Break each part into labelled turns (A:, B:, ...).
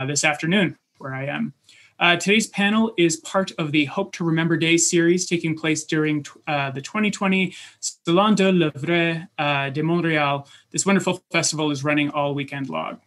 A: this afternoon where I am. Today's panel is part of the Hope to Remember Days series taking place during the 2020 Salon de l'Oeuvre de Montréal. This wonderful festival is running all weekend long.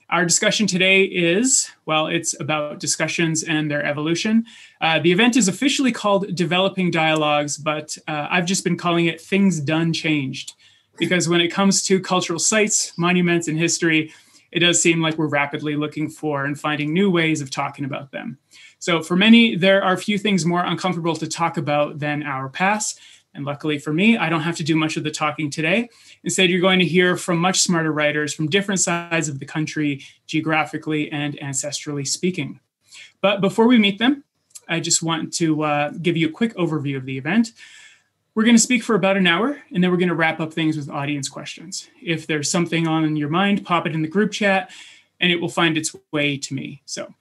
A: Our discussion today is, well, it's about discussions and their evolution. The event is officially called Developing Dialogues, but I've just been calling it Things Done Changed, because when it comes to cultural sites, monuments, and history, it does seem like we're rapidly looking for and finding new ways of talking about them. So for many, there are few things more uncomfortable to talk about than our past. And luckily for me, I don't have to do much of the talking today. Instead, you're going to hear from much smarter writers from different sides of the country, geographically and ancestrally speaking. But before we meet them, I just want to give you a quick overview of the event. We're going to speak for about an hour, and then we're going to wrap up things with audience questions. If there's something on your mind, pop it in the group chat, and it will find its way to me. So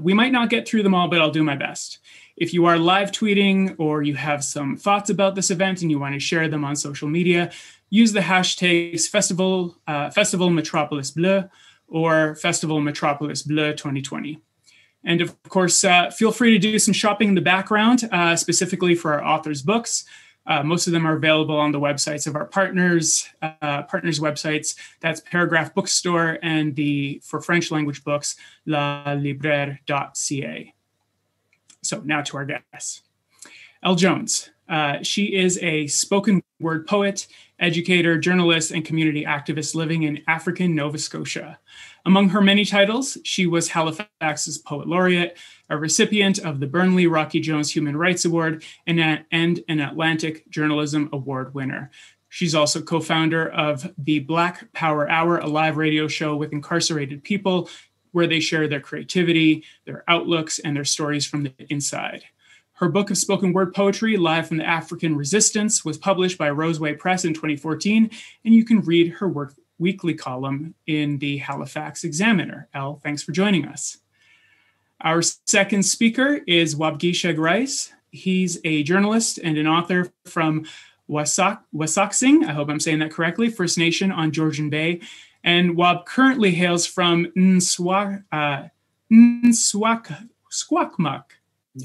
A: we might not get through them all, but I'll do my best. If you are live tweeting or you have some thoughts about this event and you want to share them on social media, use the hashtags Festival Metropolis Bleu or Festival Metropolis Bleu 2020. And of course, feel free to do some shopping in the background, specifically for our authors' books. Most of them are available on the websites of our partners websites. That's Paragraph Bookstore and for French language books, lalibraire.ca. So now to our guests. Elle Jones. She is a spoken word poet, educator, journalist, and community activist living in African Nova Scotia. Among her many titles, she was Halifax's Poet Laureate, a recipient of the Burnley Rocky Jones Human Rights Award, and an Atlantic Journalism Award winner. She's also co-founder of the Black Power Hour, a live radio show with incarcerated people where they share their creativity, their outlooks, and their stories from the inside. Her book of spoken word poetry, Live from the African Resistance, was published by Roseway Press in 2014, and you can read her weekly column in the Halifax Examiner. Elle, thanks for joining us. Our second speaker is Waubgeshig Rice. He's a journalist and an author from Waubgeshig, I hope I'm saying that correctly, First Nation on Georgian Bay. And Wab currently hails from Squakmuk,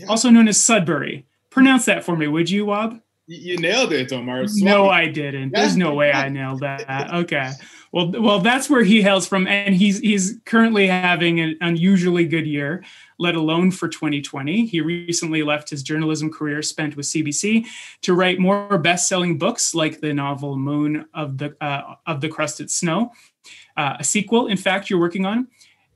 A: also known as Sudbury. Pronounce that for me, would you, Wab?
B: You nailed it, Omar.
A: No, I didn't. There's no way I nailed that. Okay. Well, that's where he hails from, and he's currently having an unusually good year, let alone for 2020. He recently left his journalism career spent with CBC to write more best-selling books like the novel Moon of the Crusted Snow, a sequel, in fact, you're working on.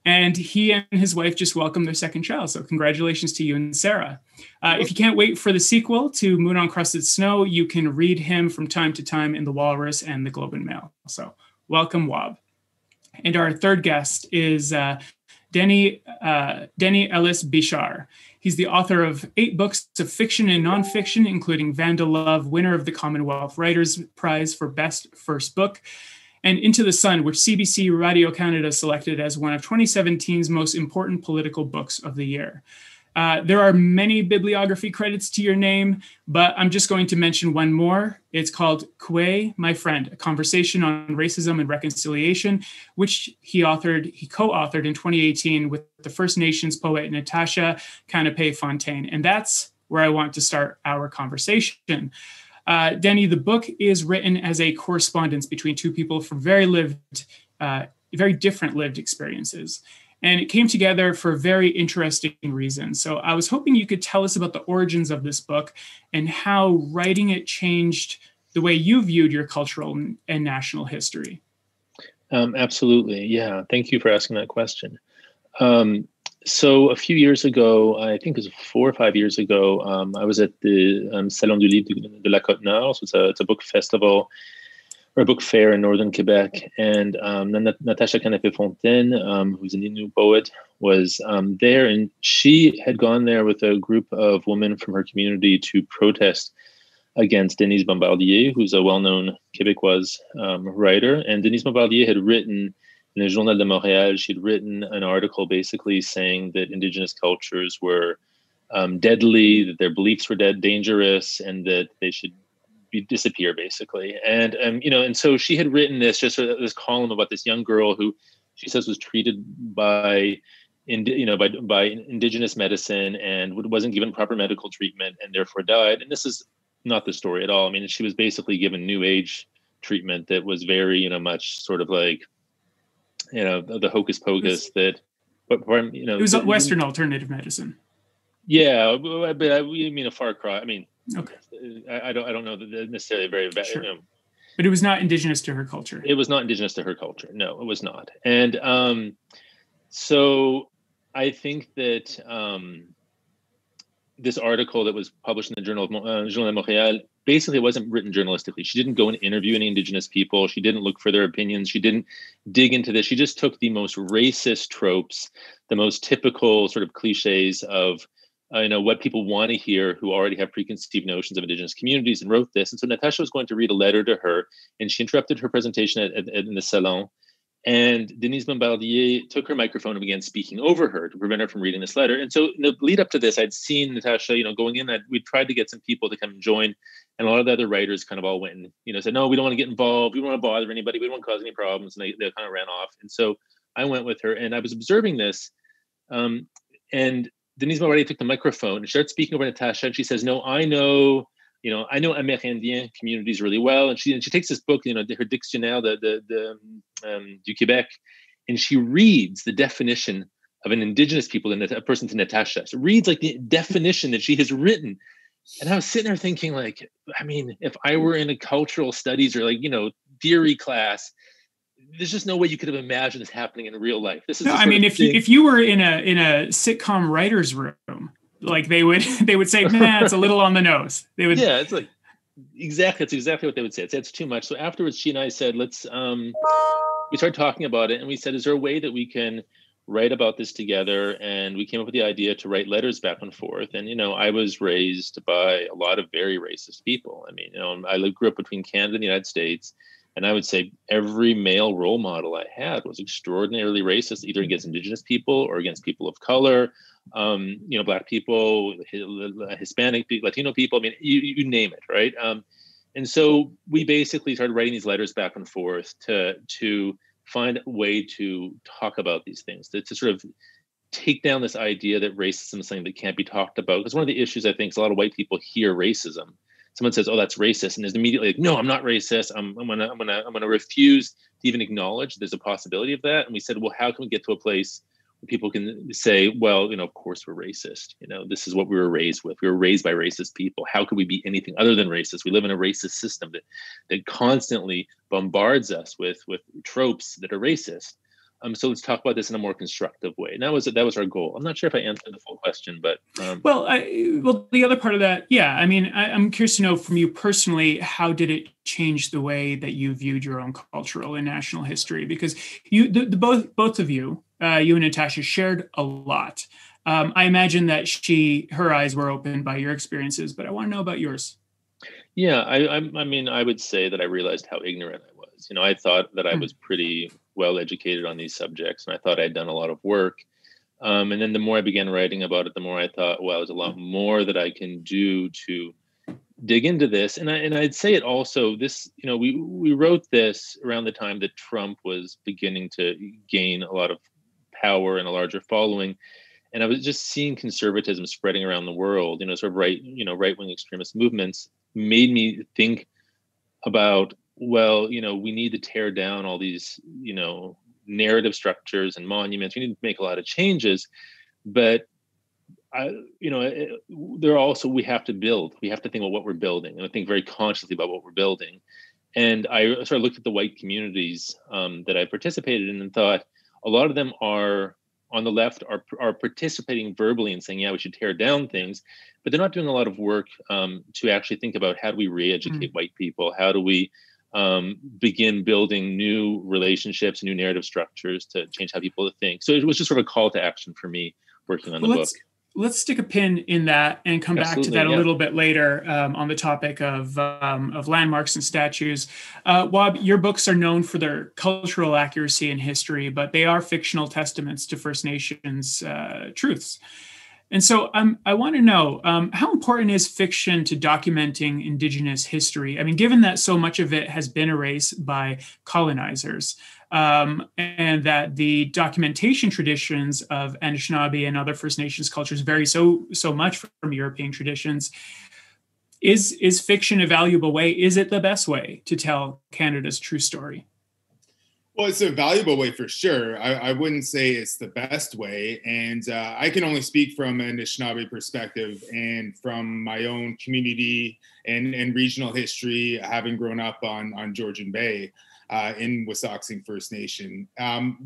A: And he and his wife just welcomed their second child. So congratulations to you and Sarah. If you can't wait for the sequel to Moon on Crusted Snow, you can read him from time to time in The Walrus and the Globe and Mail. So welcome, Wab. And our third guest is Deni Ellis Béchard. He's the author of 8 books of fiction and nonfiction, including Vandalove, winner of the Commonwealth Writers' Prize for Best First Book, and Into the Sun, which CBC Radio Canada selected as one of 2017's most important political books of the year. There are many bibliography credits to your name, but I'm just going to mention one more. It's called Kwe, My Friend, a conversation on racism and reconciliation, which he co-authored in 2018 with the First Nations poet Natasha Canapé-Fontaine. And that's where I want to start our conversation. Denny, the book is written as a correspondence between two people from very different lived experiences. And it came together for very interesting reasons. So I was hoping you could tell us about the origins of this book and how writing it changed the way you viewed your cultural and national history.
C: Absolutely. Yeah. Thank you for asking that question. So a few years ago, I think it was 4 or 5 years ago, I was at the Salon du Livre de la Côte-Nord. So it's a book festival or a book fair in northern Quebec. And Natasha Canapé-Fontaine, who's an Innu poet, was there. And she had gone there with a group of women from her community to protest against Denise Bombardier, who's a well-known Québécois writer. And Denise Bombardier had written in the Journal de Montréal, she'd written an article basically saying that Indigenous cultures were deadly, that their beliefs were dangerous, and that they should disappear, basically. And and so she had written this column about this young girl who she says was treated by by Indigenous medicine and wasn't given proper medical treatment and therefore died. And this is not the story at all. I mean, she was basically given New Age treatment that was very, much sort of like, the hocus pocus it was
A: Western alternative medicine.
C: Yeah, but we mean a far cry. I mean,
A: okay.
C: I don't know that necessarily very bad.
A: Sure. But it was not indigenous to her culture.
C: It was not indigenous to her culture. No, it was not. And so I think that this article that was published in the Journal de Montréal, basically it wasn't written journalistically. She didn't go and interview any Indigenous people. She didn't look for their opinions. She didn't dig into this. She just took the most racist tropes, the most typical sort of cliches of what people want to hear who already have preconceived notions of Indigenous communities, and wrote this. And so Natasha was going to read a letter to her, and she interrupted her presentation in the salon. And Denise Bombardier took her microphone and began speaking over her to prevent her from reading this letter. And so in the lead up to this, I'd seen Natasha, going in, that we tried to get some people to come and join. And a lot of the other writers kind of all went and, said, no, we don't want to get involved. We don't want to bother anybody. We don't want to cause any problems. And they kind of ran off. And so I went with her, and I was observing this. And Denise Bombardier took the microphone and started speaking over Natasha. And she says, no, I know Amérindien communities really well. And she takes this book, her Dictionnaire du Québec, and she reads the definition of an Indigenous people, and a person to Natasha. So reads like the definition that she has written. And I was sitting there thinking, like, I mean, if I were in a cultural studies or theory class, there's just no way you could have imagined this happening in real life. This is
A: if you were in a sitcom writer's room, like they would say, nah, it's a little on the nose. They would.
C: Yeah, it's like, exactly. That's exactly what they would say. It's too much. So afterwards, she and I said, let's, we started talking about it, and we said, is there a way that we can write about this together? And we came up with the idea to write letters back and forth. And, I was raised by a lot of very racist people. I mean, I grew up between Canada and the United States. And I would say every male role model I had was extraordinarily racist, either against Indigenous people or against people of color, Black people, Hispanic, Latino people. I mean, you name it, right? And so we basically started writing these letters back and forth to find a way to talk about these things, to sort of take down this idea that racism is something that can't be talked about. Because one of the issues, I think, is a lot of white people hear racism. Someone says, "Oh, that's racist," and is immediately like, "No, I'm not racist. I'm gonna refuse to even acknowledge there's a possibility of that." And we said, "Well, how can we get to a place where people can say, well, of course we're racist. This is what we were raised with. We were raised by racist people. How could we be anything other than racist? We live in a racist system that constantly bombards us with tropes that are racist." So let's talk about this in a more constructive way. And that was our goal. I'm not sure if I answered the full question, but
A: well, the other part of that, yeah. I mean, I'm curious to know from you personally, how did it change the way that you viewed your own cultural and national history? Because both of you, you and Natasha, shared a lot. I imagine that her eyes were opened by your experiences, but I want to know about yours.
C: Yeah, I mean, I would say that I realized how ignorant I was. I thought that I was pretty well educated on these subjects, and I thought I'd done a lot of work. And then the more I began writing about it, the more I thought, well, there's a lot more that I can do to dig into this. And I'd say it also, this, we wrote this around the time that Trump was beginning to gain a lot of power and a larger following. And I was just seeing conservatism spreading around the world, sort of right-wing extremist movements made me think about, well, we need to tear down all these, narrative structures and monuments. We need to make a lot of changes, but there are also, we have to build. We have to think about what we're building, and I think very consciously about what we're building. And I sort of looked at the white communities that I participated in and thought a lot of them are on the left are participating verbally and saying, yeah, we should tear down things, but they're not doing a lot of work to actually think about how do we re-educate white people? How do we begin building new relationships, new narrative structures to change how people think? So it was just sort of a call to action for me working on the book.
A: Let's stick a pin in that and come back to that a little bit later on the topic of landmarks and statues. Wab, your books are known for their cultural accuracy and history, but they are fictional testaments to First Nations truths. And so I want to know, how important is fiction to documenting Indigenous history? I mean, given that so much of it has been erased by colonizers, and that the documentation traditions of Anishinaabe and other First Nations cultures vary so much from European traditions, is fiction a valuable way? Is it the best way to tell Canada's true story?
B: Well, it's a valuable way for sure. I wouldn't say it's the best way. And I can only speak from an Anishinaabe perspective and from my own community and regional history, having grown up on Georgian Bay in Wissahickon First Nation.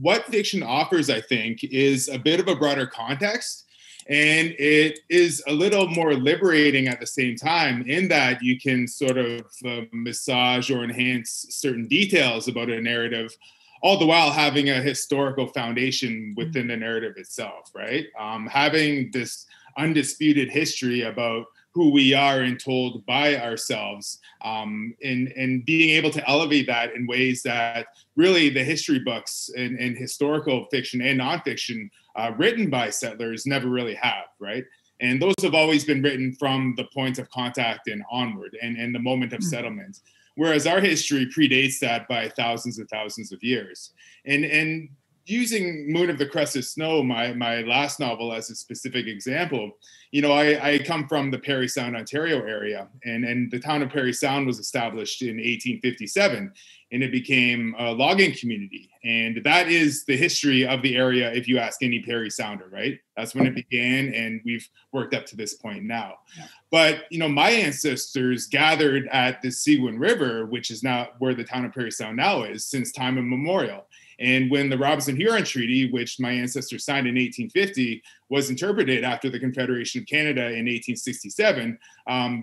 B: What fiction offers, I think, is a bit of a broader context. And it is a little more liberating at the same time, in that you can sort of massage or enhance certain details about a narrative, all the while having a historical foundation within the narrative itself, right? Having this undisputed history about who we are and told by ourselves, and being able to elevate that in ways that really the history books and historical fiction and nonfiction written by settlers never really have, right? And those have always been written from the point of contact and onward, and the moment of settlement. Whereas our history predates that by thousands and thousands of years. And using Moon of the Crested Snow, my last novel, as a specific example, you know, I come from the Parry Sound, Ontario area, and the town of Parry Sound was established in 1857, and it became a logging community. And that is the history of the area, if you ask any Parry Sounder, right? That's when it began, and we've worked up to this point now. Yeah. But, you know, my ancestors gathered at the Seguin River, which is now where the town of Parry Sound now is, since time immemorial. And when the Robinson-Huron Treaty, which my ancestors signed in 1850, was interpreted after the Confederation of Canada in 1867,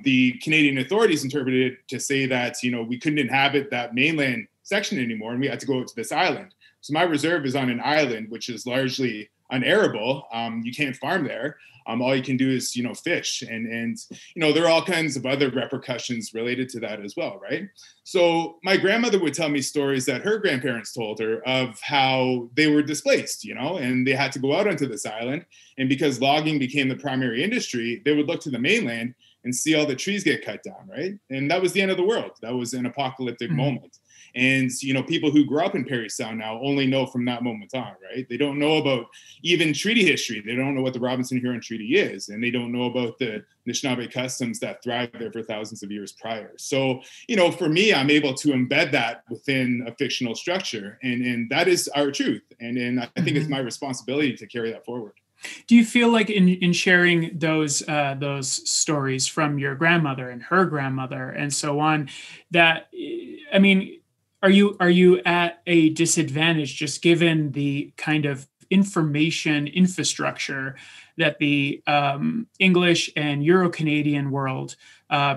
B: the Canadian authorities interpreted it to say that, you know, we couldn't inhabit that mainland section anymore, and we had to go to this island. So my reserve is on an island, which is largely unarable. You can't farm there. All you can do is, you know, fish. And, you know, there are all kinds of other repercussions related to that as well, right? So my grandmother would tell me stories that her grandparents told her of how they were displaced, you know, and they had to go out onto this island. And because logging became the primary industry, they would look to the mainland and see all the trees get cut down, right? And that was the end of the world. That was an apocalyptic moment. And, you know, people who grew up in Parry Sound now only know from that moment on, right? They don't know about even treaty history. They don't know what the Robinson-Huron Treaty is, and they don't know about the Anishinaabe customs that thrived there for thousands of years prior. So, you know, for me, I'm able to embed that within a fictional structure, and that is our truth. And I think it's my responsibility to carry that forward.
A: Do you feel like in sharing those stories from your grandmother and her grandmother and so on, that, I mean, are you at a disadvantage just given the kind of information infrastructure that the English and Euro-Canadian world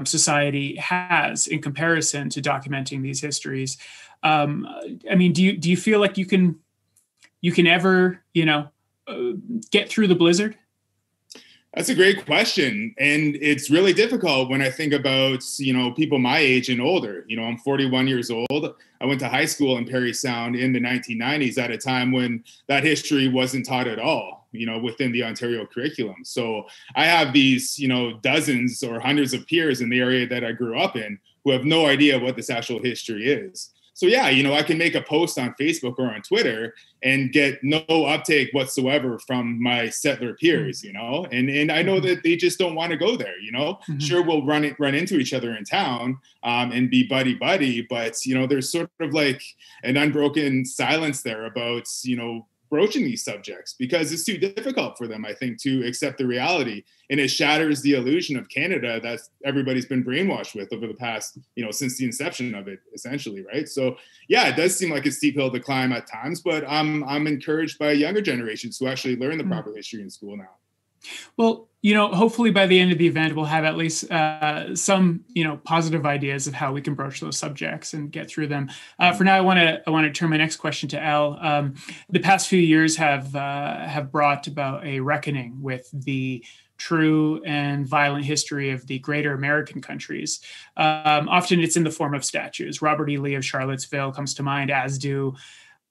A: society has in comparison to documenting these histories? I mean, do you feel like you can ever, you know, get through the blizzard?
B: That's a great question. And it's really difficult when I think about, you know, people my age and older. You know, I'm 41 years old. I went to high school in Parry Sound in the 1990s at a time when that history wasn't taught at all, you know, within the Ontario curriculum. So I have these, you know, dozens or hundreds of peers in the area that I grew up in who have no idea what this actual history is. So yeah, you know, I can make a post on Facebook or on Twitter and get no uptake whatsoever from my settler peers, you know, and I know that they just don't want to go there, you know. Sure, we'll run into each other in town and be buddy, but, you know, there's sort of like an unbroken silence there about, you know, broaching these subjects because it's too difficult for them, I think, to accept the reality. And it shatters the illusion of Canada that everybody's been brainwashed with over the past, you know, since the inception of it, essentially, right? So yeah, it does seem like a steep hill to climb at times, but I'm encouraged by younger generations who actually learn the proper history in school now.
A: Well, you know, hopefully by the end of the event, we'll have at least some, you know, positive ideas of how we can broach those subjects and get through them. For now, I want to turn my next question to Elle. The past few years have brought about a reckoning with the true and violent history of the greater American countries. Often it's in the form of statues. Robert E. Lee of Charlottesville comes to mind, as do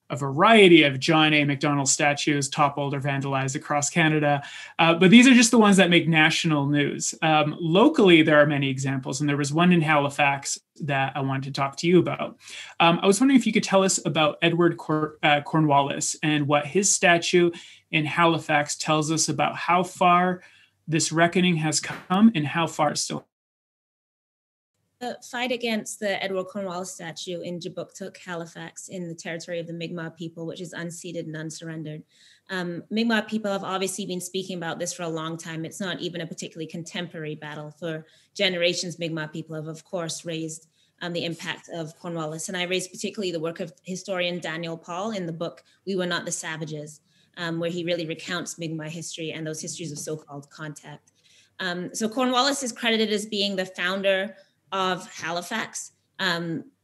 A: a variety of John A. Macdonald statues toppled or vandalized across Canada. But these are just the ones that make national news. Locally, there are many examples, and there was one in Halifax that I wanted to talk to you about. I was wondering if you could tell us about Edward Cornwallis and what his statue in Halifax tells us about how far this reckoning has come and how far it's still.
D: The fight against the Edward Cornwallis statue in Jabuktuk, Halifax, in the territory of the Mi'kmaq people, which is unceded and unsurrendered. Mi'kmaq people have obviously been speaking about this for a long time. It's not even a particularly contemporary battle. For generations, Mi'kmaq people have, of course, raised the impact of Cornwallis. And I raised particularly the work of historian Daniel Paul in the book, We Were Not the Savages, where he really recounts Mi'kmaq history and those histories of so-called contact. So Cornwallis is credited as being the founder of Halifax.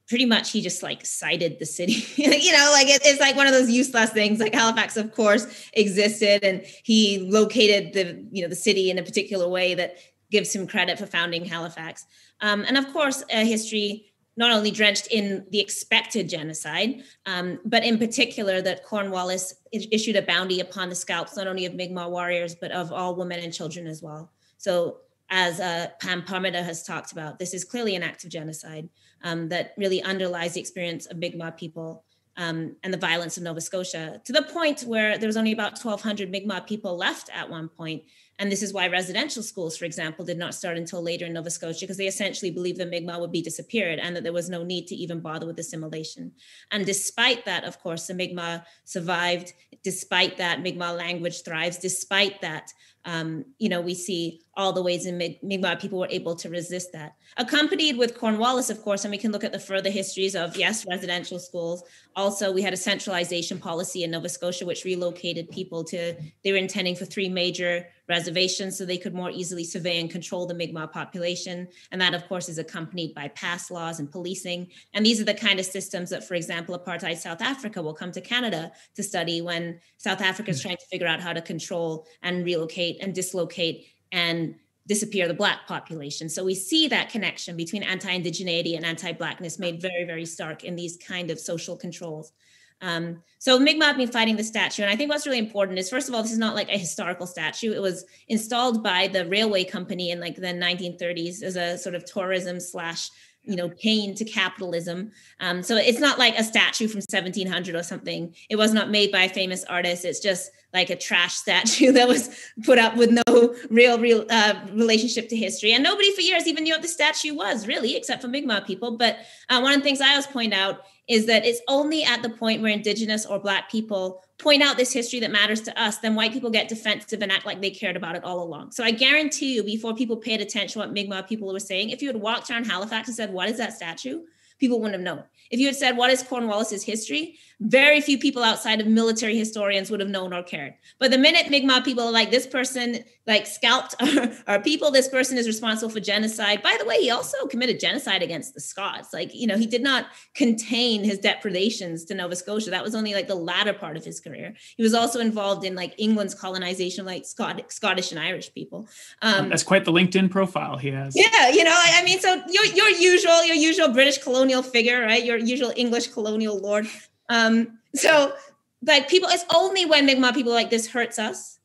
D: Pretty much he just like cited the city, it's like one of those useless things. Like Halifax, of course, existed, and he located the city in a particular way that gives him credit for founding Halifax. And of course, a history not only drenched in the expected genocide, but in particular that Cornwallis issued a bounty upon the scalps, not only of Mi'kmaq warriors, but of all women and children as well. So as Pam Parmida has talked about, this is clearly an act of genocide that really underlies the experience of Mi'kmaq people and the violence of Nova Scotia, to the point where there was only about 1,200 Mi'kmaq people left at one point. And this is why residential schools, for example, did not start until later in Nova Scotia, because they essentially believed that Mi'kmaq would be disappeared and that there was no need to even bother with assimilation. And despite that, of course, the Mi'kmaq survived. Despite that, Mi'kmaq language thrives. Despite that, we see all the ways in Mi'kmaq people were able to resist that. Accompanied with Cornwallis, of course, and we can look at the further histories of, yes, residential schools. Also, we had a centralization policy in Nova Scotia, which relocated people they were intending for 3 major reservations so they could more easily survey and control the Mi'kmaq population. And that, of course, is accompanied by pass laws and policing. And these are the kind of systems that, for example, apartheid South Africa will come to Canada to study when South Africa is trying to figure out how to control and relocate and dislocate and disappear the Black population. So we see that connection between anti-indigeneity and anti-Blackness made very, very stark in these kind of social controls. So Mi'kmaq have been fighting the statue. And I think what's really important is, first of all, this is not like a historical statue. It was installed by the railway company in like the 1930s as a sort of tourism / pain to capitalism. So it's not like a statue from 1700 or something. It was not made by a famous artist. It's just like a trash statue that was put up with no real relationship to history. And nobody for years even knew what the statue was, really, except for Mi'kmaq people. But one of the things I always point out is that it's only at the point where Indigenous or Black people point out this history that matters to us, then white people get defensive and act like they cared about it all along. So I guarantee you, before people paid attention to what Mi'kmaq people were saying, if you had walked around Halifax and said, what is that statue? People wouldn't have known. If you had said, what is Cornwallis's history? Very few people outside of military historians would have known or cared. But the minute Mi'kmaq people are like, this person like scalped our people, this person is responsible for genocide. By the way, he also committed genocide against the Scots. He did not contain his depredations to Nova Scotia. That was only like the latter part of his career. He was also involved in like England's colonization, like Scottish and Irish people.
A: That's quite the LinkedIn profile he has.
D: Yeah, so your usual British colonial figure, right? Your usual English colonial lord. So like people, it's only when Mi'kmaq people are like, this hurts us,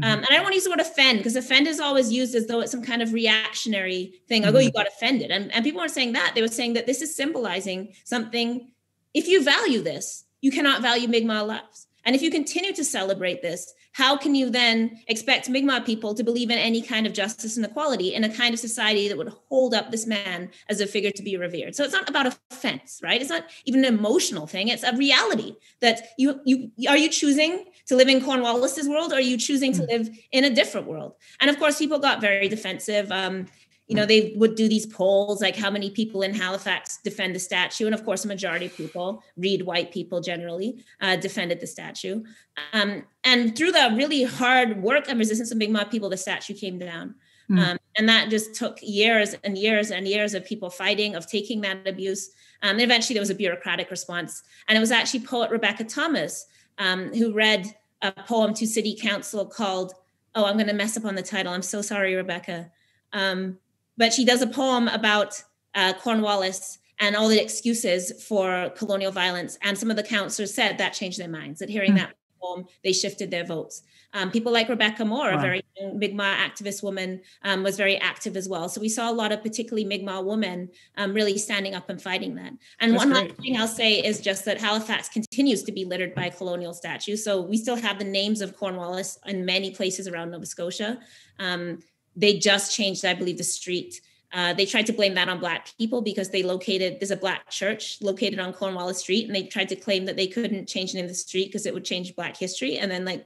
D: and I don't want to use the word offend, because offend is always used as though it's some kind of reactionary thing. Like, oh, you got offended. And people weren't saying that. They were saying that this is symbolizing something. If you value this, you cannot value Mi'kmaq lives. And if you continue to celebrate this, how can you then expect Mi'kmaq people to believe in any kind of justice and equality in a kind of society that would hold up this man as a figure to be revered? So it's not about offense, right? It's not even an emotional thing. It's a reality that are you choosing to live in Cornwallis's world, or are you choosing to live in a different world? And of course, people got very defensive. They would do these polls, like how many people in Halifax defend the statue. And of course, a majority of people, white people generally, defended the statue. And through the really hard work and resistance of Mi'kmaq people, the statue came down. And that just took years and years and years of people fighting, of taking that abuse. And eventually there was a bureaucratic response. And it was actually poet Rebecca Thomas who read a poem to City Council called, I'm going to mess up on the title. I'm so sorry, Rebecca. But she does a poem about Cornwallis, and all the excuses for colonial violence. And some of the counselors said that changed their minds, that hearing that poem, they shifted their votes. People like Rebecca Moore, a very young Mi'kmaq activist woman, was very active as well. So we saw a lot of particularly Mi'kmaq women really standing up and fighting that. And one last thing I'll say is just that Halifax continues to be littered by colonial statues. So we still have the names of Cornwallis in many places around Nova Scotia. They just changed, I believe, the street. They tried to blame that on Black people because there's a Black church located on Cornwallis Street, and they tried to claim that they couldn't change the name of the street because it would change Black history. And then like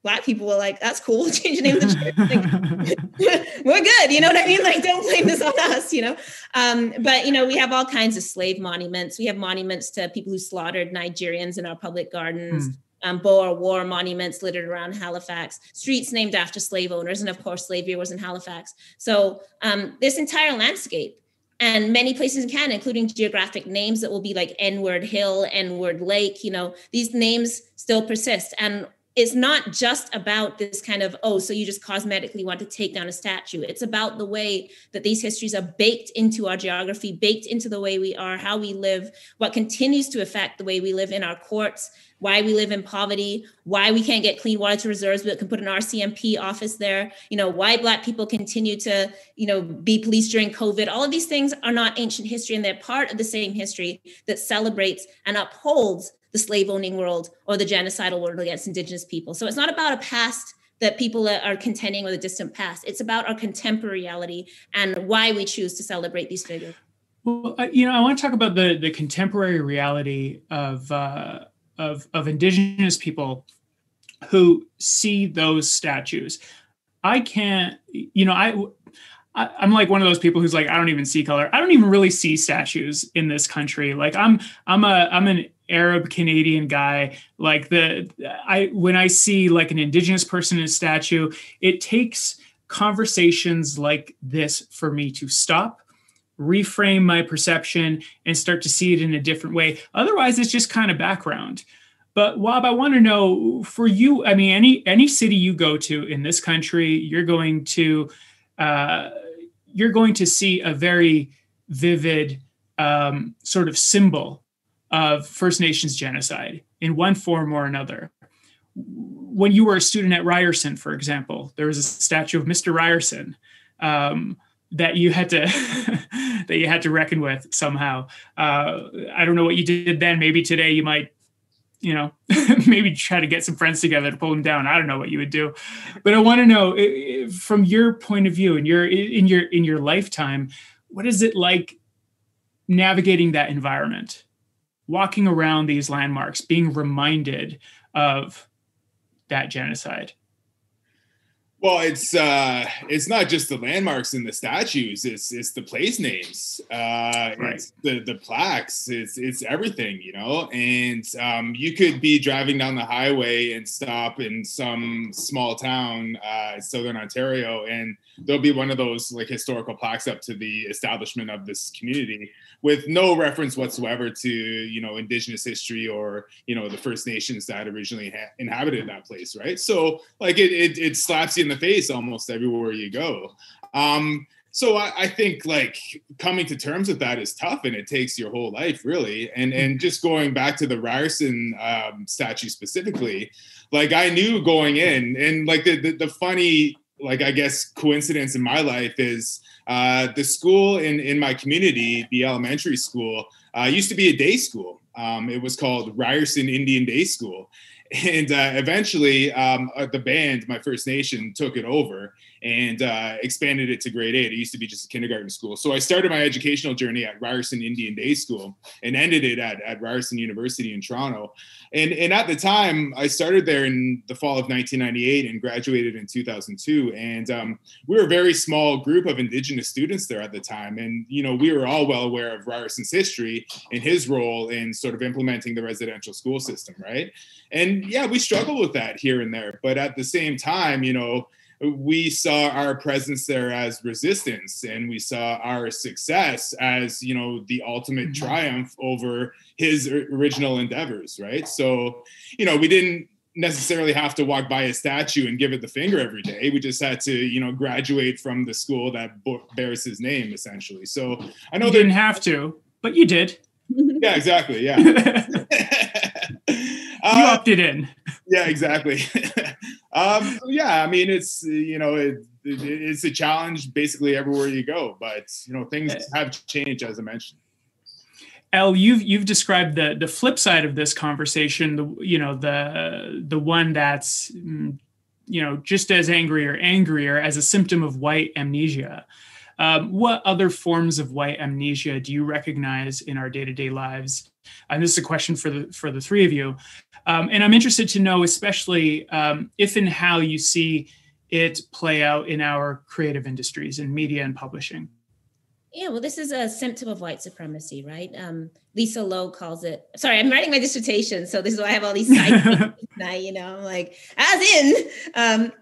D: Black people were like, that's cool, change the name of the church. Like, we're good, you know what I mean? Like, don't blame this on us, you know? But, you know, we have all kinds of slave monuments. We have monuments to people who slaughtered Nigerians in our public gardens. Boer War monuments littered around Halifax, streets named after slave owners, and of course slavery was in Halifax. So this entire landscape, and many places in Canada, including geographic names that will be like N-word Hill, N-word Lake, you know, these names still persist. And it's not just about this kind of, oh, so you just cosmetically want to take down a statue. It's about the way that these histories are baked into our geography, baked into the way we are, how we live, what continues to affect the way we live in our courts, why we live in poverty, why we can't get clean water to reserves, but can put an RCMP office there, you know, why Black people continue to, you know, be policed during COVID. All of these things are not ancient history, and they're part of the same history that celebrates and upholds the slave owning world or the genocidal world against Indigenous people. So it's not about a past that people are contending with, a distant past. It's about our contemporary reality and why we choose to celebrate these figures.
A: Well, you know, I want to talk about the contemporary reality of Indigenous people who see those statues. I can't, you know, I'm like one of those people who's like, I don't even see color. I don't even really see statues in this country. Like I'm an Arab Canadian guy. Like when I see like an Indigenous person in a statue, it takes conversations like this for me to stop, reframe my perception, and start to see it in a different way. Otherwise, it's just kind of background. But Wab, I want to know for you, I mean, any city you go to in this country, you're going to see a very vivid sort of symbol of First Nations genocide in one form or another. When you were a student at Ryerson, for example, there was a statue of Mr. Ryerson that you had to reckon with somehow. I don't know what you did then. Maybe today you might, you know, maybe try to get some friends together to pull him down. I don't know what you would do, but I want to know from your point of view, in your lifetime, what is it like navigating that environment, walking around these landmarks, being reminded of that genocide?
B: Well, it's not just the landmarks and the statues. It's the place names. Right. It's the plaques. It's everything, you know. And you could be driving down the highway and stop in some small town, Southern Ontario, and there'll be one of those like historical plaques up to the establishment of this community, with no reference whatsoever to, you know, Indigenous history or, you know, the First Nations that originally inhabited that place, right? So like it slaps you in the face almost everywhere you go. So I think like coming to terms with that is tough, and it takes your whole life really. And just going back to the Ryerson statue specifically, like I knew going in, and like the funny, like, I guess coincidence in my life is the school in my community, the elementary school, used to be a day school. It was called Ryerson Indian Day School. And eventually the band, my First Nation, took it over and expanded it to grade 8. It used to be just a kindergarten school. So I started my educational journey at Ryerson Indian Day School and ended it at Ryerson University in Toronto. And at the time, I started there in the fall of 1998 and graduated in 2002. And we were a very small group of Indigenous students there at the time. And, you know, we were all well aware of Ryerson's history and his role in sort of implementing the residential school system, right? And yeah, we struggled with that here and there. But at the same time, you know, we saw our presence there as resistance, and we saw our success as, you know, the ultimate triumph over his original endeavors, right? So, you know, we didn't necessarily have to walk by a statue and give it the finger every day. We just had to, you know, graduate from the school that bears his name, essentially. So I know
A: you didn't have to. But you did.
B: Yeah, exactly. Yeah.
A: You opted in.
B: Yeah, exactly. Yeah, I mean, it's, it's a challenge basically everywhere you go, but, things have changed, as I mentioned.
A: Elle, you've described the flip side of this conversation, the one that's, just as angrier as a symptom of white amnesia. What other forms of white amnesia do you recognize in our day-to-day lives? And this is a question for the three of you. And I'm interested to know, especially if and how you see it play out in our creative industries, in media and publishing.
D: Yeah, well, this is a symptom of white supremacy, right? Lisa Lowe calls it, sorry, I'm writing my dissertation, so this is why I have all these side now, I'm like,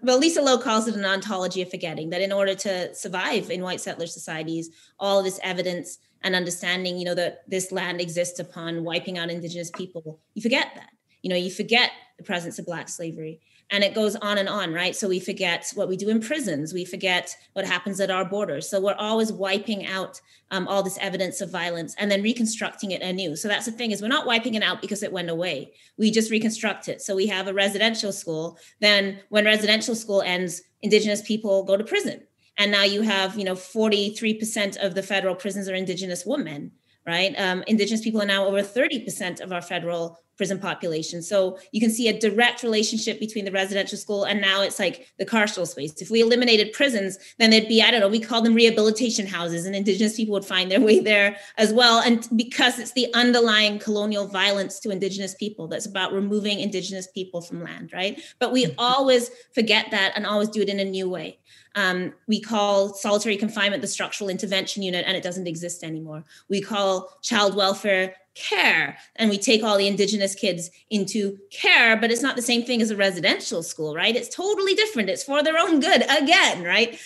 D: but Lisa Lowe calls it an ontology of forgetting, that in order to survive in white settler societies, all of this evidence and understanding, that this land exists upon wiping out Indigenous people, you forget that. You forget the presence of Black slavery. And it goes on and on, right? So we forget what we do in prisons. We forget what happens at our borders. So we're always wiping out all this evidence of violence and then reconstructing it anew. So that's the thing, is we're not wiping it out because it went away. We just reconstruct it. So we have a residential school. Then when residential school ends, Indigenous people go to prison. And now you have, 43% of the federal prisons are Indigenous women, right? Indigenous people are now over 30% of our federal prison population. So you can see a direct relationship between the residential school and now it's like the carceral space. If we eliminated prisons, then there'd be, we call them rehabilitation houses, and Indigenous people would find their way there as well. And because it's the underlying colonial violence to Indigenous people that's about removing Indigenous people from land, right? But we always forget that and always do it in a new way. We call solitary confinement the structural intervention unit, and it doesn't exist anymore. We call child welfare care, and we take all the Indigenous kids into care, but it's not the same thing as a residential school, right? It's totally different. It's for their own good again, right?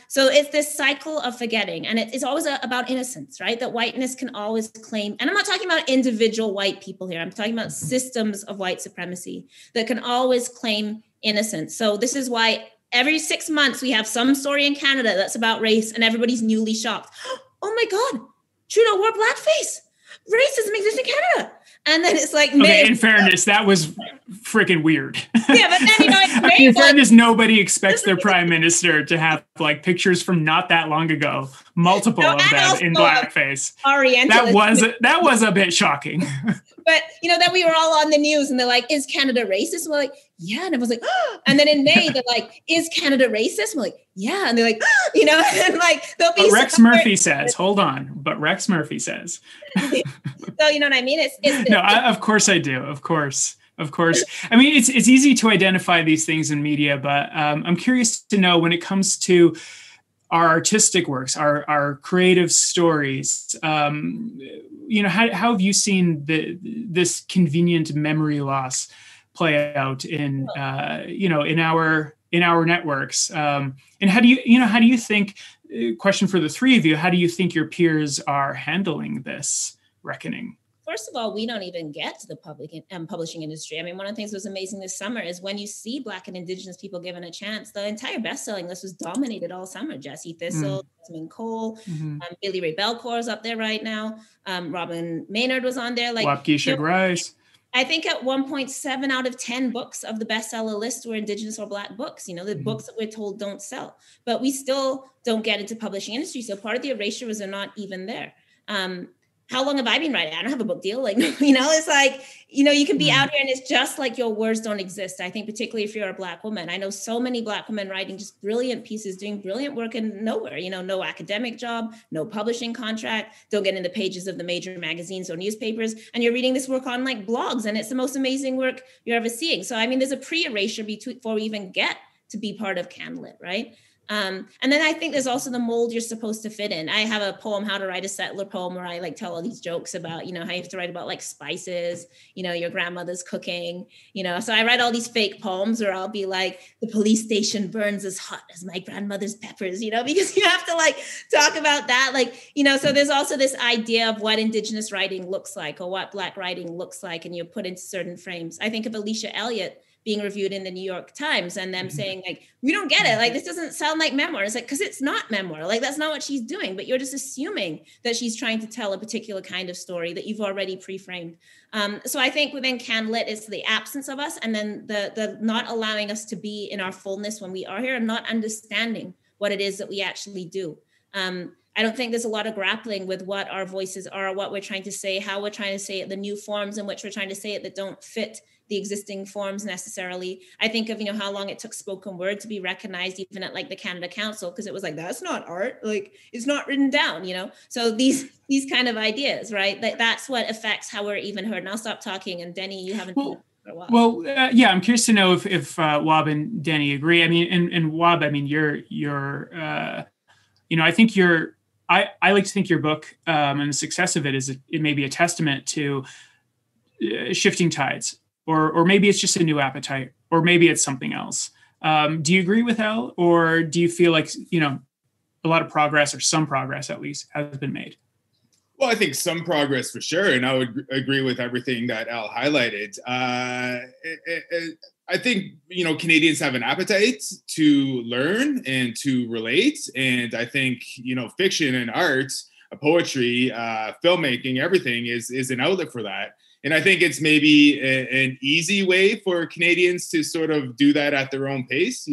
D: So it's this cycle of forgetting, and it's always about innocence, right? That whiteness can always claim, and I'm not talking about individual white people here. I'm talking about systems of white supremacy that can always claim innocence. So this is why every 6 months we have some story in Canada that's about race, and everybody's newly shocked. Oh my God, Trudeau wore blackface. Racism exists in Canada. And then it's like,
A: in fairness, that was freaking weird.
D: Yeah, but then,
A: in fairness, nobody expects their prime minister to have like pictures from not that long ago, multiple of them in blackface. That was a bit shocking.
D: But, then we were all on the news and they're like, is Canada racist? And we're like, yeah. And everyone's like, oh. And then in May, they're like, is Canada racist? And we're like, yeah. And they're like, oh, and like, they'll be.
A: But Rex Murphy says, hold on. But Rex Murphy says.
D: So, you know what I mean?
A: Of course I do. Of course. I mean, it's easy to identify these things in media, but I'm curious to know when it comes to our artistic works, our creative stories, how have you seen this convenient memory loss play out in our networks? And how do you think, question for the three of you, how do you think your peers are handling this reckoning?
D: First of all, we don't even get to the publishing industry. I mean, one of the things that was amazing this summer is when you see Black and Indigenous people given a chance, the entire best-selling list was dominated all summer. Jessie Thistle, Jasmine Cole, Billy Ray Belcour's up there right now. Robin Maynard was on there.
A: Waubgeshig Rice.
D: I think at 1.7 out of 10 books of the bestseller list were Indigenous or Black books, the books that we're told don't sell. But we still don't get into publishing industry. So part of the erasure was they're not even there. How long have I been writing? I don't have a book deal. It's like, you can be out here and it's just like your words don't exist. I think particularly if you're a Black woman, I know so many Black women writing just brilliant pieces, doing brilliant work and nowhere, no academic job, no publishing contract, don't get in the pages of the major magazines or newspapers. And you're reading this work on like blogs and it's the most amazing work you're ever seeing. So, I mean, there's a pre-erasure before we even get to be part of CanLit, right? And then I think there's also the mold you're supposed to fit in. I have a poem, How to Write a Settler poem, where I tell all these jokes about, how you have to write about like spices, your grandmother's cooking, so I write all these fake poems where I'll be like, the police station burns as hot as my grandmother's peppers, because you have to talk about that. So there's also this idea of what Indigenous writing looks like or what Black writing looks like, and you're put into certain frames. I think of Alicia Elliott being reviewed in the New York Times and them saying like, we don't get it. Like, this doesn't sound like memoir. It's like, because it's not memoir. Like, that's not what she's doing, but you're just assuming that she's trying to tell a particular kind of story that you've already pre-framed. So I think within CanLit, it's the absence of us, and then the not allowing us to be in our fullness when we are here and not understanding what it is that we actually do. I don't think there's a lot of grappling with what our voices are, what we're trying to say, how we're trying to say it, the new forms in which we're trying to say it that don't fit the existing forms necessarily. I think of, how long it took spoken word to be recognized, even at like the Canada Council, because it was like, that's not art, like it's not written down, So these kind of ideas, right? That's what affects how we're even heard. And I'll stop talking. And Denny, you haven't.
A: Well, yeah, I'm curious to know if Waub and Denny agree. I mean, and Waub, I mean, you're I think I like to think your book and the success of it is it may be a testament to shifting tides, or maybe it's just a new appetite, or maybe it's something else. Do you agree with Elle, or do you feel like a lot of progress, or some progress at least, has been made?
B: Well, I think some progress for sure, and I would agree with everything that Elle highlighted. I think, Canadians have an appetite to learn and to relate. And I think, fiction and art, poetry, filmmaking, everything is an outlet for that. And I think it's maybe an easy way for Canadians to sort of do that at their own pace,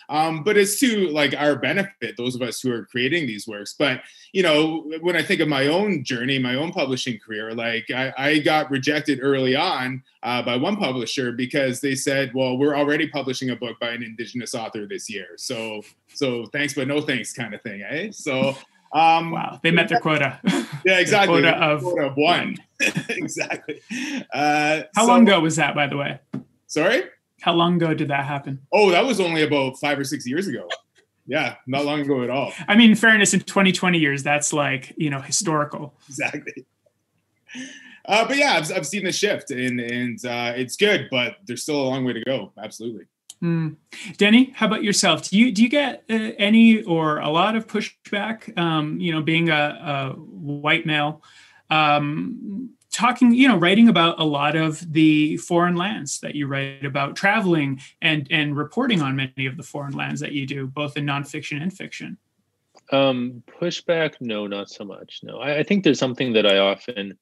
B: but it's to like our benefit, those of us who are creating these works. But, when I think of my own journey, my own publishing career, like I got rejected early on by one publisher because they said, well, we're already publishing a book by an Indigenous author this year. So thanks, but no thanks kind of thing, eh? So
A: wow, they met their quota.
B: Yeah, exactly.
A: Quota of
B: one. Exactly.
A: How long ago was that, by the way?
B: Sorry?
A: How long ago did that happen?
B: Oh, that was only about 5 or 6 years ago. Yeah, not long ago at all.
A: I mean, in fairness, in 20 years, that's like, historical.
B: Exactly. But yeah, I've seen the shift, and it's good, but there's still a long way to go. Absolutely.
A: Denny, how about yourself? Do you get any or a lot of pushback? Being a white male, talking, writing about a lot of the foreign lands that you write about, traveling and reporting on many of the foreign lands that you do, both in nonfiction and fiction.
C: Pushback, no, not so much. No, I think there's something that I often.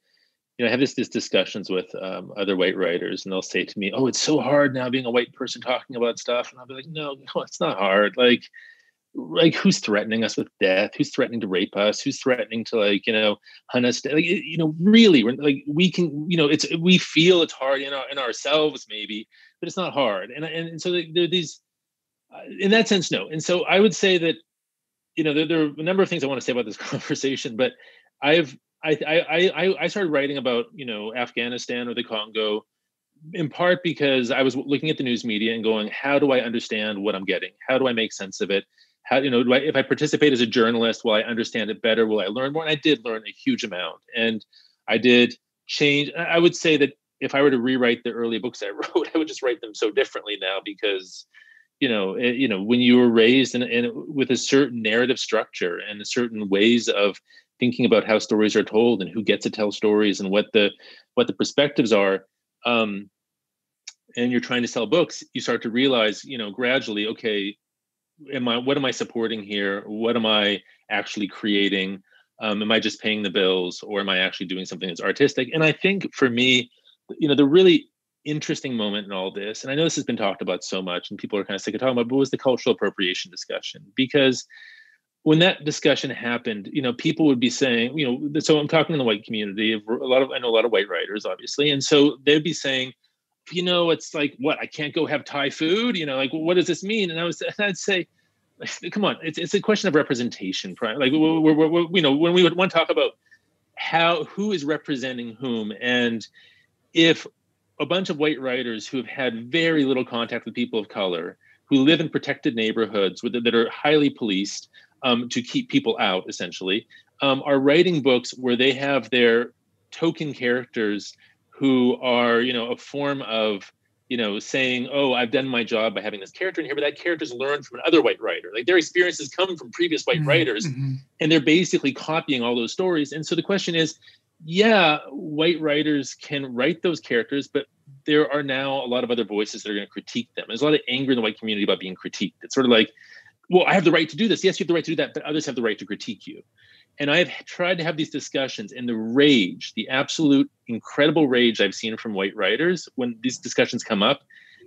C: I have these discussions with other white writers, and they'll say to me, "Oh, it's so hard now being a white person talking about stuff." And I'll be like, "No, it's not hard. Like who's threatening us with death? Who's threatening to rape us? Who's threatening to hunt us? Really, we can, we feel it's hard in ourselves maybe, but it's not hard. And so there are these, in that sense, no. And so I would say that, there are a number of things I want to say about this conversation, but I started writing about, Afghanistan or the Congo, in part because I was looking at the news media and going, how do I understand what I'm getting? How do I make sense of it? How, if I participate as a journalist, will I understand it better? Will I learn more? And I did learn a huge amount. And I did change. I would say that if I were to rewrite the early books I wrote, I would just write them so differently now because, when you were raised with a certain narrative structure and certain ways of thinking about how stories are told and who gets to tell stories and what the perspectives are, and you're trying to sell books, you start to realize, gradually, okay, what am I supporting here? What am I actually creating? Am I just paying the bills, or am I actually doing something that's artistic? And I think for me, the really interesting moment in all this, and I know this has been talked about so much and people are kind of sick of talking about, but was the cultural appropriation discussion. Because when that discussion happened, people would be saying, so I'm talking in the white community, I know a lot of white writers, obviously. And so they'd be saying, it's like, what, I can't go have Thai food? What does this mean? And I'd say, come on, it's a question of representation. Like, when we would want to talk about who is representing whom. And if a bunch of white writers who have had very little contact with people of color, who live in protected neighborhoods that are highly policed, to keep people out, essentially, are writing books where they have their token characters who are, a form of, saying, oh, I've done my job by having this character in here, but that character's learned from another white writer. Like their experiences come from previous white writers, and they're basically copying all those stories. And so the question is, yeah, white writers can write those characters, but there are now a lot of other voices that are going to critique them. There's a lot of anger in the white community about being critiqued. It's sort of like, well, I have the right to do this. Yes, you have the right to do that, but others have the right to critique you. And I've tried to have these discussions, and the rage, the absolute incredible rage I've seen from white writers when these discussions come up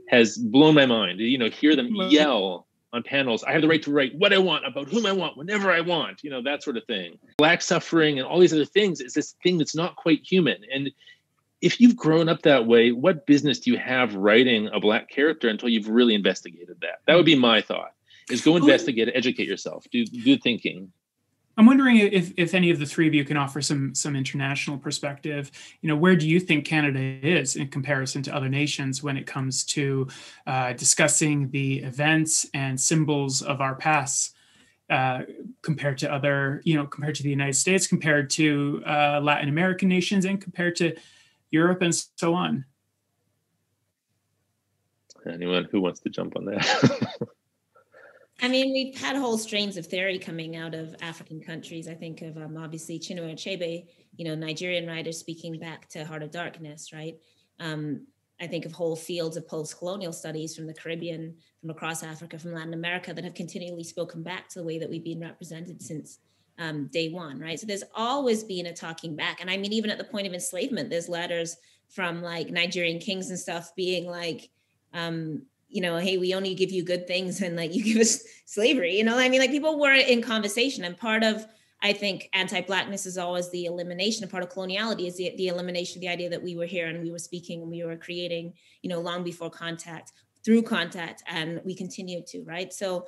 C: has blown my mind. You know, hear them yell on panels, I have the right to write what I want about whom I want, whenever I want, you know, that sort of thing. Black suffering and all these other things is this thing that's not quite human. And if you've grown up that way, what business do you have writing a Black character until you've really investigated that? That would be my thought, is go investigate it, educate yourself, do thinking.
A: I'm wondering if any of the three of you can offer some international perspective. You know, where do you think Canada is in comparison to other nations when it comes to discussing the events and symbols of our past compared to other, you know, compared to the United States, compared to Latin American nations, and compared to Europe and so on?
C: Anyone who wants to jump on that?
D: I mean, we've had whole strains of theory coming out of African countries. I think of obviously Chinua Achebe, you know, Nigerian writers speaking back to Heart of Darkness, right? I think of whole fields of post-colonial studies from the Caribbean, from across Africa, from Latin America that have continually spoken back to the way that we've been represented since day one, right? So there's always been a talking back. And I mean, even at the point of enslavement, there's letters from like Nigerian kings and stuff being like, you know, hey, we only give you good things and like you give us slavery, you know, I mean, like people were in conversation. And part of, I think, anti-Blackness is always the elimination. And part of coloniality is the elimination of the idea that we were here and we were speaking and we were creating, you know, long before contact, through contact, and we continue to, right? So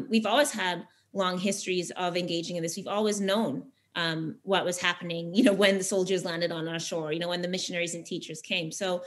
D: we've always had long histories of engaging in this. We've always known what was happening, you know, when the soldiers landed on our shore, you know, when the missionaries and teachers came. So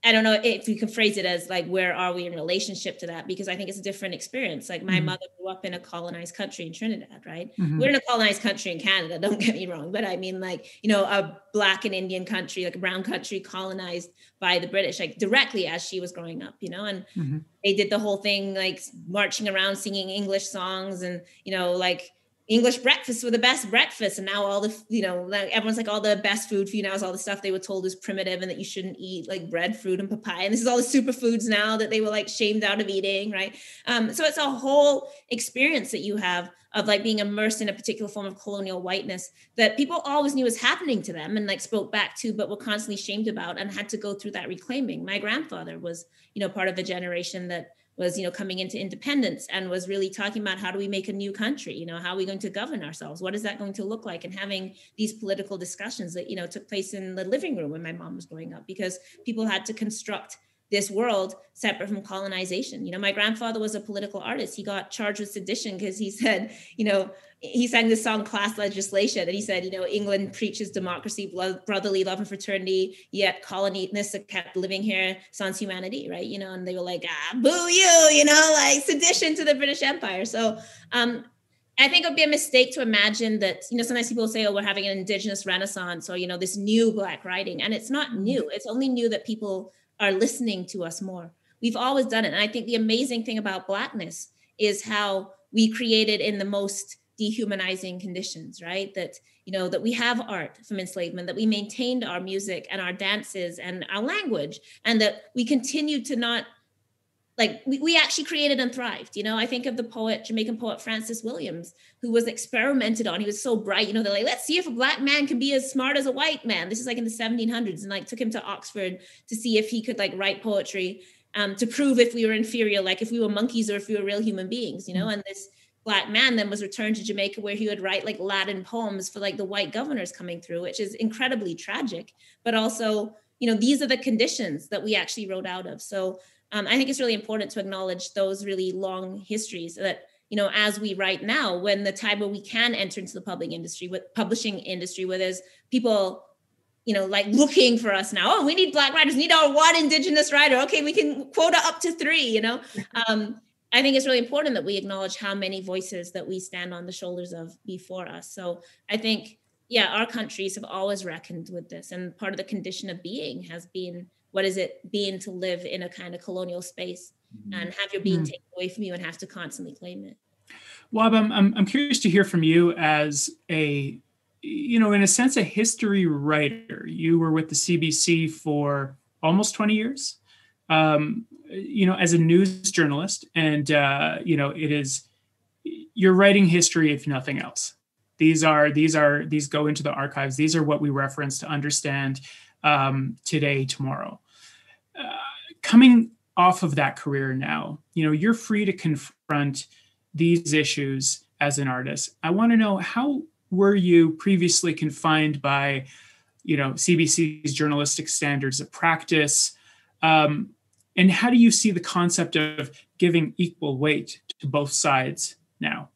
D: I don't know if you can phrase it as like, where are we in relationship to that? Because I think it's a different experience. Like my mother grew up in a colonized country in Trinidad, right? We're in a colonized country in Canada, don't get me wrong. But I mean like, you know, a Black and Indian country, like a brown country colonized by the British, like directly as she was growing up, you know, and they did the whole thing, like marching around, singing English songs and, you know, like English breakfasts were the best breakfast. And now all the, you know, like everyone's like all the best food for you now is all the stuff they were told is primitive and that you shouldn't eat, like bread, fruit, and papaya. And this is all the superfoods now that they were like shamed out of eating, right? So it's a whole experience that you have of like being immersed in a particular form of colonial whiteness that people always knew was happening to them and like spoke back to, but were constantly shamed about and had to go through that reclaiming. My grandfather was, you know, part of a generation that was, you know, coming into independence and was really talking about how do we make a new country? You know, how are we going to govern ourselves? What is that going to look like? And having these political discussions that, you know, took place in the living room when my mom was growing up, because people had to construct this world separate from colonization. You know, my grandfather was a political artist. He got charged with sedition because he said, you know, he sang this song, Class Legislation. And he said, you know, England preaches democracy, brotherly love and fraternity, yet colonists kept living here sans humanity, right? You know, and they were like, boo you know, like sedition to the British Empire. So I think it would be a mistake to imagine that, you know, sometimes people say, oh, we're having an Indigenous Renaissance or, you know, this new Black writing. And it's not new. It's only new that people are listening to us more. We've always done it. And I think the amazing thing about Blackness is how we created in the most dehumanizing conditions, right? That, you know, that we have art from enslavement, that we maintained our music and our dances and our language, and that we continue to not, like, we actually created and thrived. You know, I think of the poet, Jamaican poet Francis Williams, who was experimented on. He was so bright, you know, they're like, let's see if a Black man can be as smart as a white man. This is like in the 1700s, and like took him to Oxford to see if he could like write poetry to prove if we were inferior, like if we were monkeys or if we were real human beings, you know, and this Black man then was returned to Jamaica where he would write like Latin poems for like the white governors coming through, which is incredibly tragic, but also, you know, these are the conditions that we actually wrote out of. So I think it's really important to acknowledge those really long histories that, you know, as we write now, when the time where we can enter into the publishing industry, where there's people, you know, like looking for us now, oh, we need Black writers, we need our one Indigenous writer. Okay, we can quota up to 3, you know. I think it's really important that we acknowledge how many voices that we stand on the shoulders of before us. So I think, yeah, our countries have always reckoned with this. And part of the condition of being has been, what is it being to live in a kind of colonial space and have your being taken away from you and have to constantly claim it?
A: Wab, I'm curious to hear from you as a, you know, in a sense, a history writer. You were with the CBC for almost 20 years, as a news journalist. And, you're writing history, if nothing else. These go into the archives. These are what we reference to understand today, tomorrow. Coming off of that career now, you're free to confront these issues as an artist. I want to know, how were you previously confined by, CBC's journalistic standards of practice? And how do you see the concept of giving equal weight to both sides now?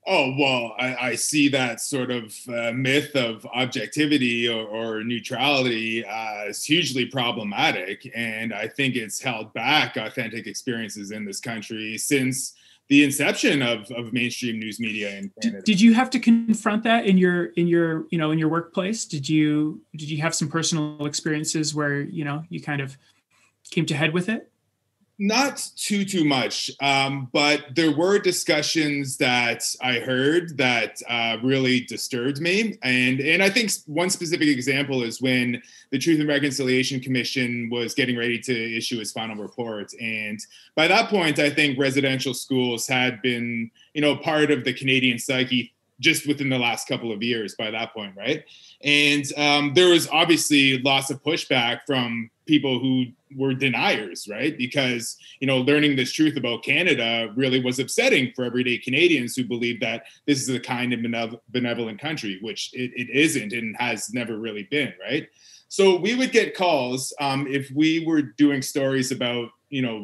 B: Oh, well, I see that sort of myth of objectivity or neutrality as hugely problematic. And I think it's held back authentic experiences in this country since the inception of mainstream news media in Canada.
A: Did you have to confront that in your workplace? Did you have some personal experiences where, you kind of came to head with it?
B: Not too much, but there were discussions that I heard that really disturbed me. And I think one specific example is when the Truth and Reconciliation Commission was getting ready to issue its final report. And by that point, I think residential schools had been, part of the Canadian psyche just within the last couple of years by that point, right? And there was obviously lots of pushback from people who were deniers, right? Because, learning this truth about Canada really was upsetting for everyday Canadians who believe that this is a kind and benevolent country, which it isn't and has never really been, right? So we would get calls if we were doing stories about,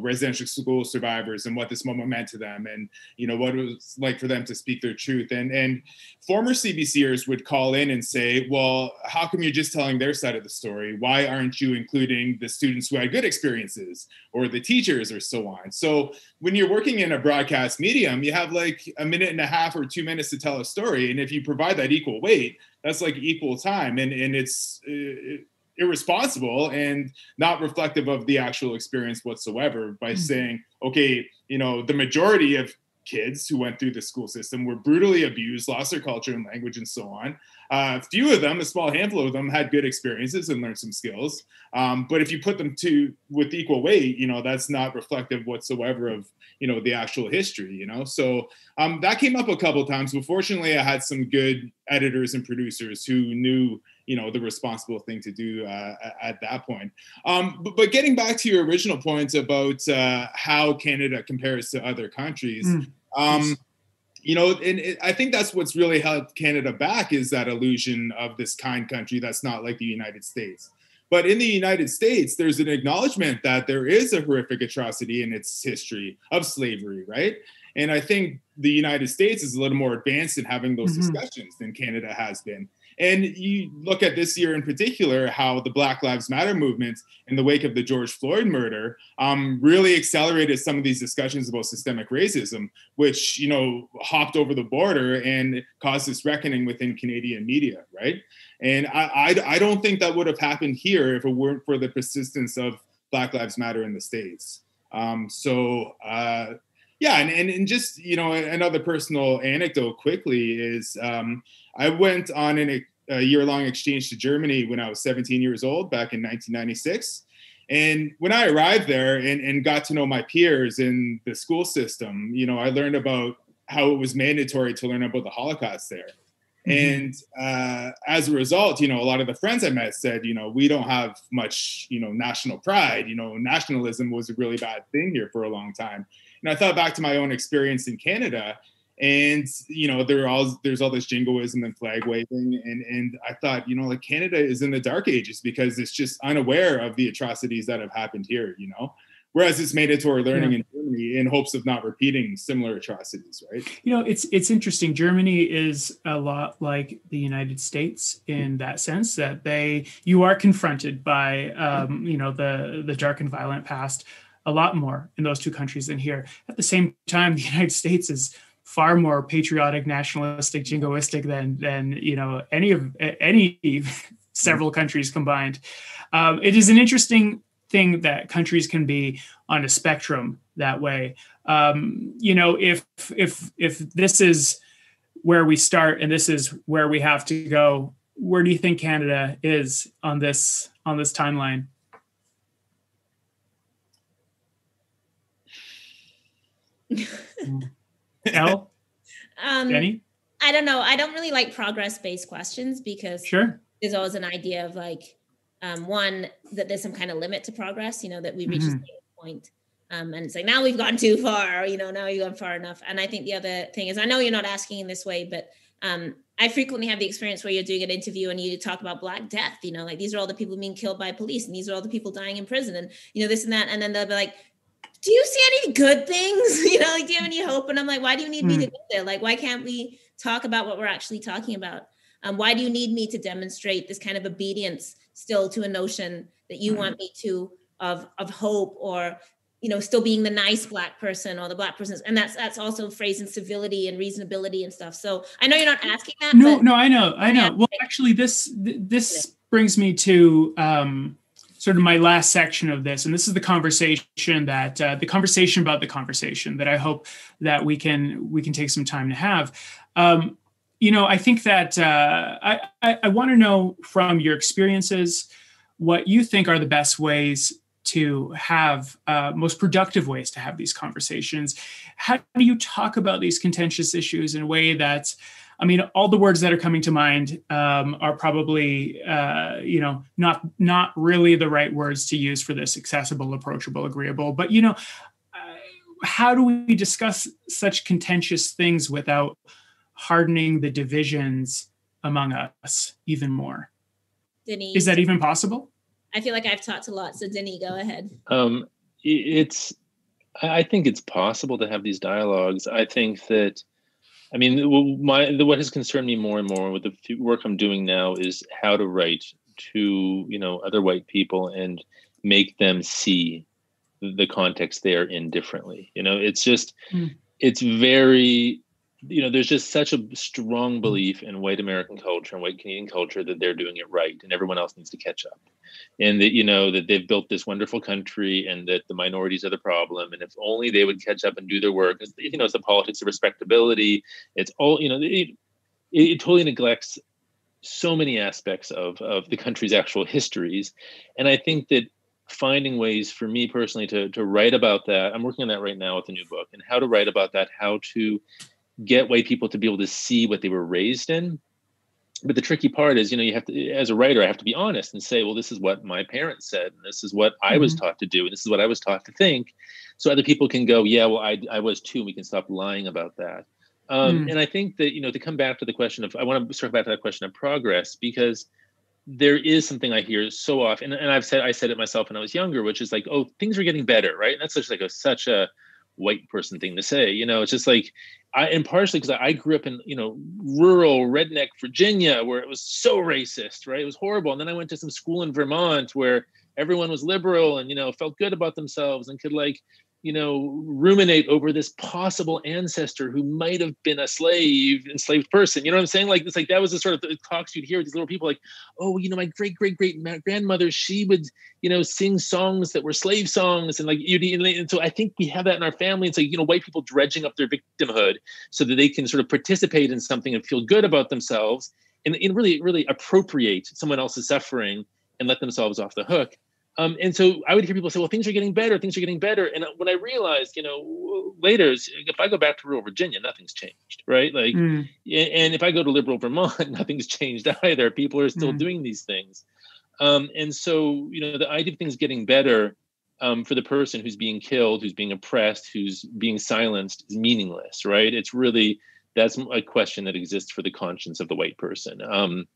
B: residential school survivors and what this moment meant to them and, what it was like for them to speak their truth. And former CBCers would call in and say, well, how come you're just telling their side of the story? Why aren't you including the students who had good experiences or the teachers or so on? So when you're working in a broadcast medium, you have like a minute and a half or 2 minutes to tell a story. And if you provide that equal weight, that's like equal time. And it's irresponsible and not reflective of the actual experience whatsoever by saying, okay, the majority of kids who went through the school system were brutally abused, lost their culture and language and so on. A few of them, a small handful of them, had good experiences and learned some skills. But if you put them with equal weight, that's not reflective whatsoever of, the actual history, So that came up a couple of times, but fortunately I had some good editors and producers who knew, the responsible thing to do at that point. But getting back to your original point about how Canada compares to other countries, I think that's what's really held Canada back is that illusion of this kind country that's not like the United States. But in the United States, there's an acknowledgement that there is a horrific atrocity in its history of slavery, right? And I think the United States is a little more advanced in having those discussions than Canada has been. And you look at this year in particular, how the Black Lives Matter movement in the wake of the George Floyd murder really accelerated some of these discussions about systemic racism, which, hopped over the border and caused this reckoning within Canadian media, right? And I don't think that would have happened here if it weren't for the persistence of Black Lives Matter in the States. And just, another personal anecdote quickly is I went on a year-long exchange to Germany when I was 17 years old back in 1996. And when I arrived there and got to know my peers in the school system, I learned about how it was mandatory to learn about the Holocaust there. And as a result, a lot of the friends I met said, we don't have much, national pride. Nationalism was a really bad thing here for a long time. And I thought back to my own experience in Canada, and there's all this jingoism and flag waving, and I thought, Canada is in the dark ages because it's just unaware of the atrocities that have happened here. Whereas it's mandatory learning in Germany in hopes of not repeating similar atrocities, right?
A: It's interesting. Germany is a lot like the United States in that sense that you are confronted by the dark and violent past a lot more in those two countries than here. At the same time, the United States is far more patriotic, nationalistic, jingoistic than any several countries combined. It is an interesting thing that countries can be on a spectrum that way. If this is where we start and this is where we have to go, where do you think Canada is on this timeline? Elle? Denny?
D: I don't know. I don't really like progress-based questions because
A: Sure.
D: there's always an idea of like, one, that there's some kind of limit to progress, that we reach a certain point. And it's like, now we've gone too far, now you've gone far enough. And I think the other thing is, I know you're not asking in this way, but I frequently have the experience where you're doing an interview and you talk about Black death, like these are all the people being killed by police and these are all the people dying in prison and, this and that. And then they'll be like, do you see any good things? Like, do you have any hope? And I'm like, why do you need me to go there? Like, why can't we talk about what we're actually talking about? Why do you need me to demonstrate this kind of obedience still to a notion that you want me to of hope or, still being the nice Black person or the Black person? And that's also phrasing civility and reasonability and stuff. So I know you're not asking that.
A: No, I know. Well, actually, this brings me to sort of my last section of this, and this is the conversation that the conversation about the conversation that I hope that we can take some time to have. I think that I want to know from your experiences what you think are the best ways to have most productive ways to have these conversations. How do you talk about these contentious issues in a way that, all the words that are coming to mind are probably, not really the right words to use for this: accessible, approachable, agreeable. But, how do we discuss such contentious things without hardening the divisions among us even more?
D: Denny,
A: is that even possible?
D: I feel like I've talked a lot, so Denny, go ahead.
C: I think it's possible to have these dialogues. I think that, what has concerned me more and more with the work I'm doing now is how to write to, other white people and make them see the context they're in differently. It's just, it's very, there's just such a strong belief in white American culture and white Canadian culture that they're doing it right and everyone else needs to catch up. And that, that they've built this wonderful country and that the minorities are the problem. And if only they would catch up and do their work, it's the politics of respectability. It's all, it totally neglects so many aspects of the country's actual histories. And I think that finding ways for me personally to write about that, I'm working on that right now with a new book, and how to write about that, how to get white people to be able to see what they were raised in. But the tricky part is, you have to, as a writer, I have to be honest and say, well, this is what my parents said, and this is what I was taught to do, and this is what I was taught to think. So other people can go, yeah, well, I was too, and we can stop lying about that. And I think that, to come back to the question of, I want to circle back to that question of progress, because there is something I hear so often, and I said it myself when I was younger, which is like, oh, things are getting better, right? And that's such a white person thing to say. It's just like, and partially because I grew up in, rural redneck Virginia, where it was so racist, right? It was horrible. And then I went to some school in Vermont where everyone was liberal and, felt good about themselves and could ruminate over this possible ancestor who might have been enslaved person. You know what I'm saying? Like, it's like, that was the sort of talks you'd hear with these little people like, oh, my great grandmother, she would, sing songs that were slave songs. And like, and so I think we have that in our family. It's like, white people dredging up their victimhood so that they can sort of participate in something and feel good about themselves and really, really appropriate someone else's suffering and let themselves off the hook. And so I would hear people say, well, things are getting better. And what I realized, later is, if I go back to rural Virginia, nothing's changed, right? Like, and if I go to liberal Vermont, nothing's changed either. People are still doing these things. And so, the idea of things getting better for the person who's being killed, who's being oppressed, who's being silenced is meaningless, right? It's really, that's a question that exists for the conscience of the white person.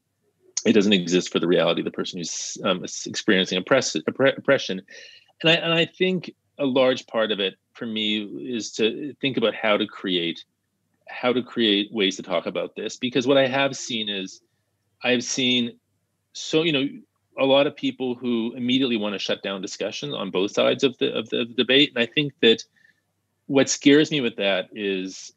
C: It doesn't exist for the reality of the person who's experiencing oppression. And I think a large part of it for me is to think about how to create ways to talk about this. Because what I have seen is, a lot of people who immediately want to shut down discussion on both sides of the debate. And I think that what scares me with that is,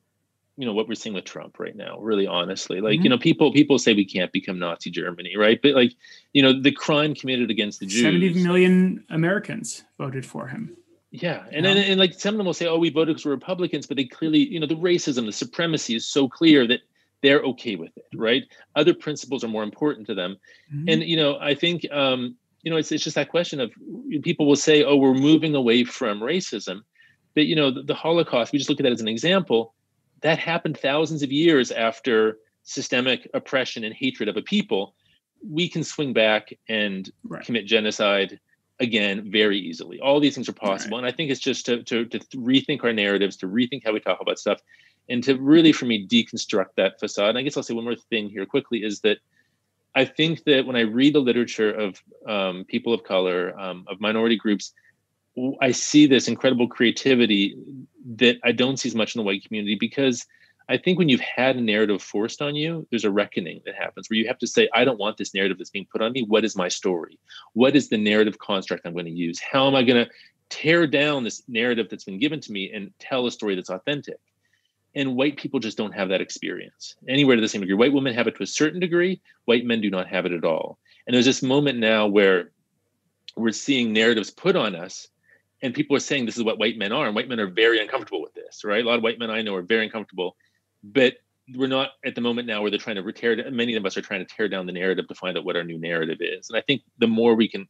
C: what we're seeing with Trump right now, really honestly, like, people say we can't become Nazi Germany, right? But like, the crime committed against the Jews.
A: 70 million Americans voted for him.
C: Yeah. And like, some of them will say, oh, we voted because we're Republicans, but they clearly, the racism, the supremacy is so clear that they're okay with it, right? Other principles are more important to them. And, I think, it's just that question of, people will say, oh, we're moving away from racism. that, the Holocaust, we just look at that as an example, that happened thousands of years after systemic oppression and hatred of a people. We can swing back and commit genocide again very easily. All these things are possible. And I think it's just to rethink our narratives, to rethink how we talk about stuff, and to really, for me, deconstruct that facade. And I guess I'll say one more thing here quickly, is that I think that when I read the literature of people of color, of minority groups, I see this incredible creativity that I don't see as much in the white community, because I think when you've had a narrative forced on you, there's a reckoning that happens where you have to say, I don't want this narrative that's being put on me. What is my story? What is the narrative construct I'm going to use? How am I going to tear down this narrative that's been given to me and tell a story that's authentic? And white people just don't have that experience anywhere to the same degree. White women have it to a certain degree. White men do not have it at all. And there's this moment now where we're seeing narratives put on us, and people are saying this is what white men are. And white men are very uncomfortable with this, right? A lot of white men I know are very uncomfortable. But we're not at the moment now where they're trying to many of us are trying to tear down the narrative to find out what our new narrative is. And I think the more we can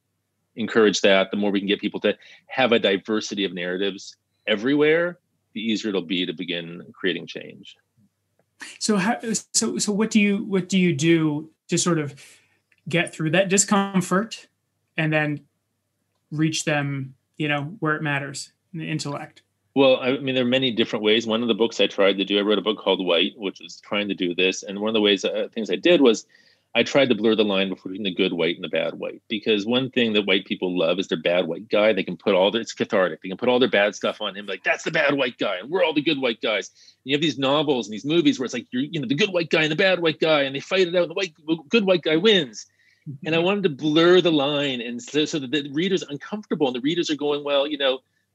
C: encourage that, the more we can get people to have a diversity of narratives everywhere, the easier it'll be to begin creating change.
A: So what do you do to sort of get through that discomfort and then reach them, where it matters in the intellect?
C: Well, I mean, there are many different ways. One of the books I tried to do, I wrote a book called White, which was trying to do this. And one of the things I did was I tried to blur the line between the good white and the bad white, because one thing that white people love is their bad white guy. They can put it's cathartic. They can put all their bad stuff on him. Like, that's the bad white guy, and we're all the good white guys. And you have these novels and these movies where it's like, you're, the good white guy and the bad white guy, and they fight it out, and the good white guy wins. And I wanted to blur the line, and so that the reader's uncomfortable, and the readers are going, well,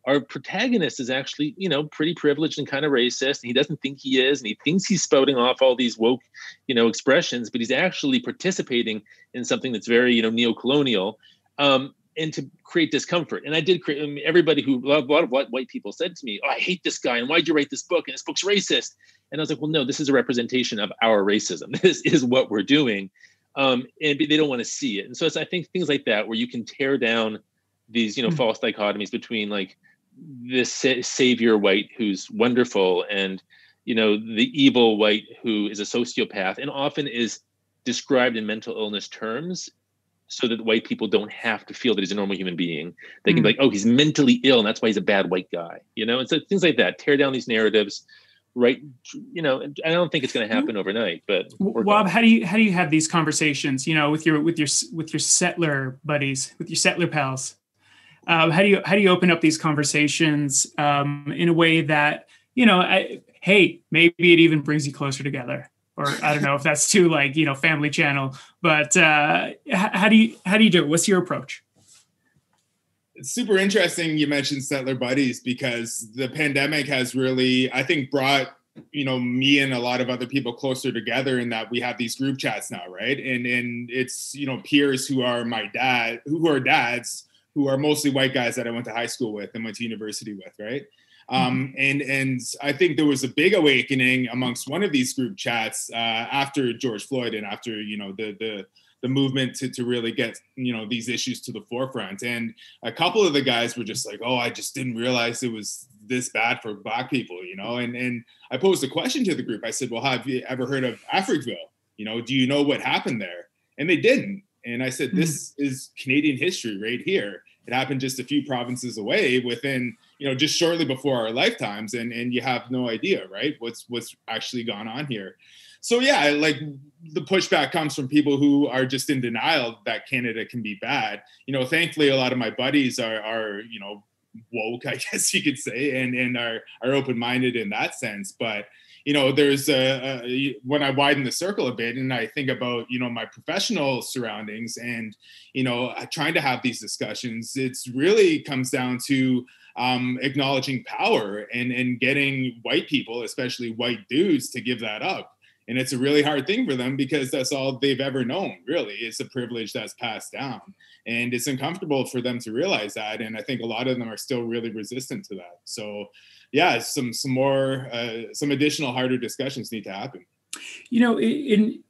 C: our protagonist is actually, pretty privileged and kind of racist, and he doesn't think he is, and he thinks he's spouting off all these woke, expressions, but he's actually participating in something that's very, neo-colonial, and to create discomfort. And I did create, everybody a lot of white people said to me, oh, I hate this guy, and why'd you write this book? And this book's racist. And I was like, well, no, this is a representation of our racism. This is what we're doing. And they don't want to see it. And so I think things like that, where you can tear down these, false dichotomies between like this savior white who's wonderful and, the evil white who is a sociopath and often is described in mental illness terms, so that white people don't have to feel that he's a normal human being. They can be like, oh, he's mentally ill, and that's why he's a bad white guy, and so things like that, tear down these narratives. Right. I don't think it's going to happen overnight, but
A: Wob, how do you have these conversations, with your settler buddies, with your settler pals? How do you open up these conversations in a way that, hey, maybe it even brings you closer together? Or I don't know if that's too Family Channel, but how do you do it? What's your approach?
B: It's super interesting you mentioned settler buddies, because the pandemic has really, I think, brought, me and a lot of other people closer together, in that we have these group chats now, right? And it's, peers who are dads, who are mostly white guys that I went to high school with and went to university with, right? And I think there was a big awakening amongst one of these group chats after George Floyd, and after, the movement to really get, these issues to the forefront. And a couple of the guys were just like, oh, I just didn't realize it was this bad for Black people, and I posed a question to the group. I said, well, have you ever heard of Africville? Do you know what happened there? And they didn't. And I said, this is Canadian history right here. It happened just a few provinces away within, just shortly before our lifetimes. And you have no idea, right? What's actually gone on here. So yeah, like the pushback comes from people who are just in denial that Canada can be bad. Thankfully, a lot of my buddies are woke, I guess you could say, and are open-minded in that sense. But, there's when I widen the circle a bit and I think about, my professional surroundings and, trying to have these discussions, it's really comes down to acknowledging power and getting white people, especially white dudes, to give that up. And it's a really hard thing for them, because that's all they've ever known, really. It's a privilege that's passed down. And it's uncomfortable for them to realize that. And I think a lot of them are still really resistant to that. So yeah, some additional harder discussions need to happen.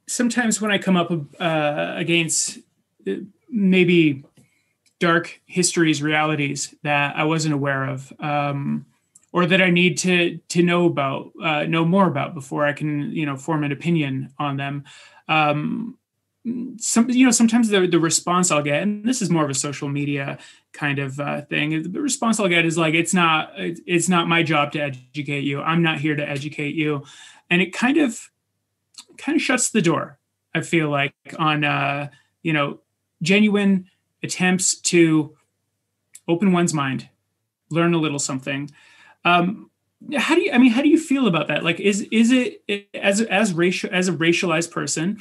A: Sometimes when I come up against maybe dark histories, realities that I wasn't aware of, or that I need to know more about before I can, form an opinion on them. Sometimes the response I'll get, and this is more of a social media kind of thing, the response I'll get is like, it's not my job to educate you. I'm not here to educate you. And it kind of shuts the door, I feel like, on, genuine attempts to open one's mind, learn a little something. How do you feel about that? Like, is it as a racialized person,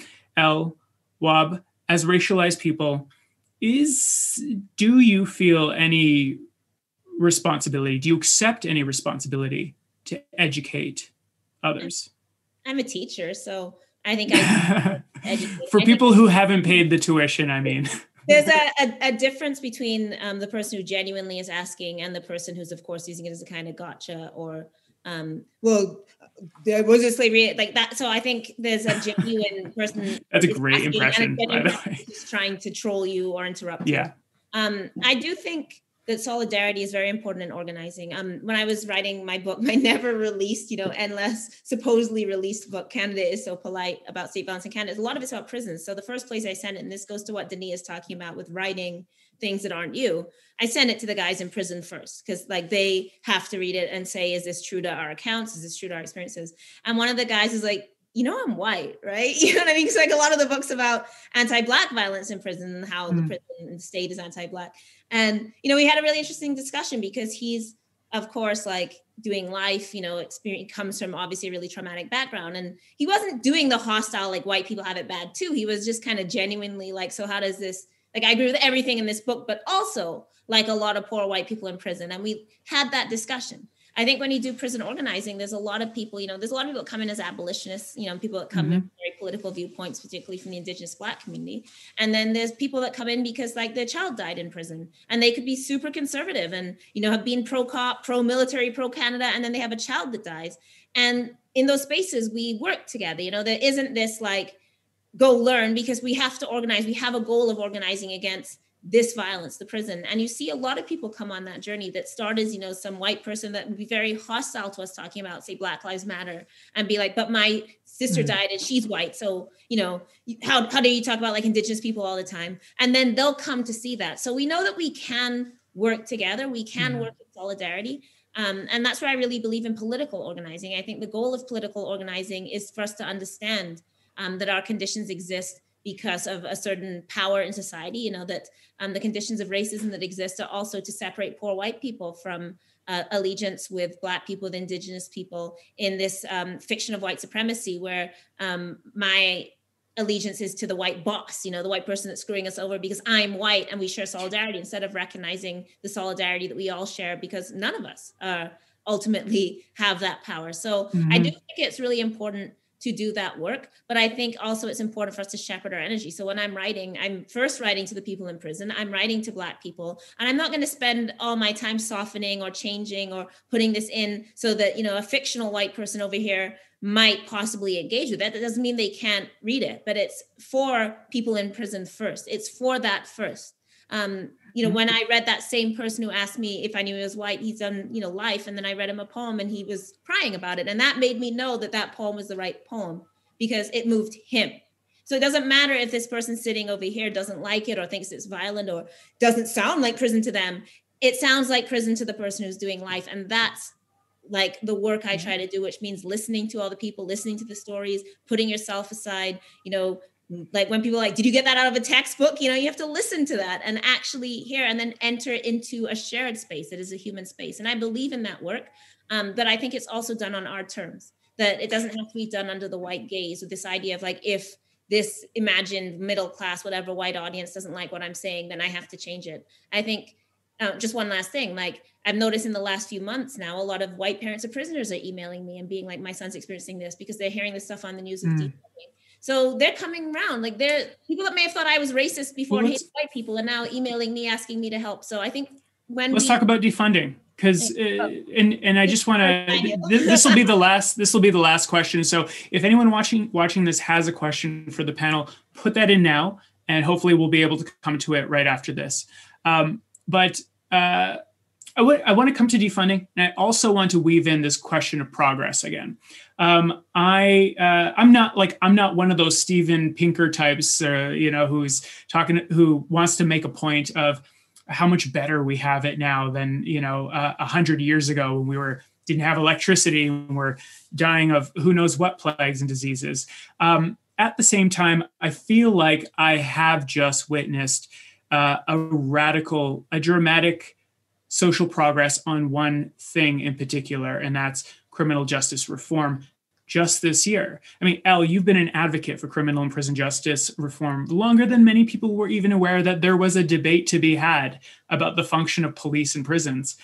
A: Wab, as racialized people, do you feel any responsibility? Do you accept any responsibility to educate others?
D: I'm a teacher, so I think I educate.
A: For people who haven't paid the tuition, I mean.
D: There's a difference between the person who genuinely is asking and the person who's, of course, using it as a kind of gotcha or, there was a slavery like that. So I think there's a genuine person.
A: That's a great impression, by the way.
D: Who's trying to troll you or interrupt you.
A: Yeah.
D: I do think that solidarity is very important in organizing. When I was writing my book, my never released, endless, supposedly released book, Canada is So Polite, about state violence in Canada, a lot of it's about prisons. So the first place I sent it, and this goes to what Deni is talking about with writing things that aren't you, I send it to the guys in prison first, because they have to read it and say, is this true to our accounts? Is this true to our experiences? And one of the guys is like, I'm white, right? You know what I mean? It's like a lot of the books about anti-Black violence in prison and how the prison and the state is anti-Black. And, we had a really interesting discussion because he's, of course, like doing life, experience, comes from obviously a really traumatic background. And he wasn't doing the hostile, like white people have it bad too. He was just kind of genuinely like, so how does this, like, I agree with everything in this book, but also like a lot of poor white people in prison. And we had that discussion. I think when you do prison organizing, there's a lot of people, there's a lot of people that come in as abolitionists, people that come in with very political viewpoints, particularly from the Indigenous Black community. And then there's people that come in because like their child died in prison and they could be super conservative and, have been pro-cop, pro-military, pro-Canada, and then they have a child that dies. And in those spaces, we work together, there isn't this like, go learn, because we have to organize. We have a goal of organizing against this violence, the prison. And you see a lot of people come on that journey that start as, some white person that would be very hostile to us talking about, say, Black Lives Matter, and be like, but my sister died and she's white. So, how do you talk about like Indigenous people all the time? And then they'll come to see that. So we know that we can work together. We can work in solidarity. And that's where I really believe in political organizing. I think the goal of political organizing is for us to understand that our conditions exist because of a certain power in society, that the conditions of racism that exist are also to separate poor white people from allegiance with Black people, with Indigenous people in this fiction of white supremacy, where my allegiance is to the white boss, the white person that's screwing us over because I'm white and we share solidarity, instead of recognizing the solidarity that we all share because none of us ultimately have that power. So I do think it's really important to do that work. But I think also it's important for us to shepherd our energy. So when I'm writing, I'm first writing to the people in prison, I'm writing to Black people, and I'm not going to spend all my time softening or changing or putting this in so that, a fictional white person over here might possibly engage with that. That doesn't mean they can't read it, but it's for people in prison first. It's for that first. When I read that same person who asked me if I knew he was white, he's done, Life. And then I read him a poem and he was crying about it. And that made me know that that poem was the right poem because it moved him. So it doesn't matter if this person sitting over here doesn't like it or thinks it's violent or doesn't sound like prison to them. It sounds like prison to the person who's doing life. And that's like the work I try to do, which means listening to all the people, listening to the stories, putting yourself aside, like when people are like, did you get that out of a textbook? You have to listen to that and actually hear and then enter into a shared space that is a human space. And I believe in that work, but I think it's also done on our terms, that it doesn't have to be done under the white gaze with this idea of like, if this imagined middle class, whatever white audience doesn't like what I'm saying, then I have to change it. I think just one last thing, like I've noticed in the last few months now, a lot of white parents of prisoners are emailing me and being like, my son's experiencing this because they're hearing this stuff on the news of deporting. So they're coming around, like they're people that may have thought I was racist before and hated white people are now emailing me, asking me to help. So I think let's talk
A: about defunding, because and I just want to, this will be the last question. So if anyone watching this has a question for the panel, put that in now, and hopefully we'll be able to come to it right after this. But I want to come to defunding, and I also want to weave in this question of progress again. I'm not one of those Steven Pinker types, who wants to make a point of how much better we have it now than 100 years ago when we didn't have electricity and we're dying of who knows what plagues and diseases. At the same time, I feel like I have just witnessed a dramatic social progress on one thing in particular, and that's criminal justice reform just this year. I mean, Elle, you've been an advocate for criminal and prison justice reform longer than many people were even aware that there was a debate to be had about the function of police and prisons.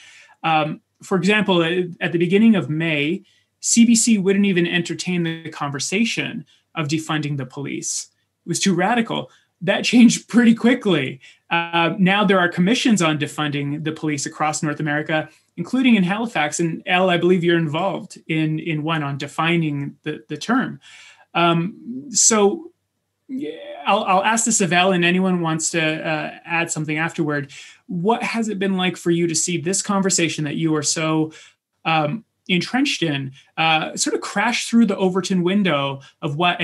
A: For example, at the beginning of May, CBC wouldn't even entertain the conversation of defunding the police. It was too radical. That changed pretty quickly. Now there are commissions on defunding the police across North America, including in Halifax. And Elle, I believe you're involved in one on defining the term. So I'll ask this of Elle, and anyone wants to add something afterward. What has it been like for you to see this conversation that you are so entrenched in sort of crash through the Overton window of what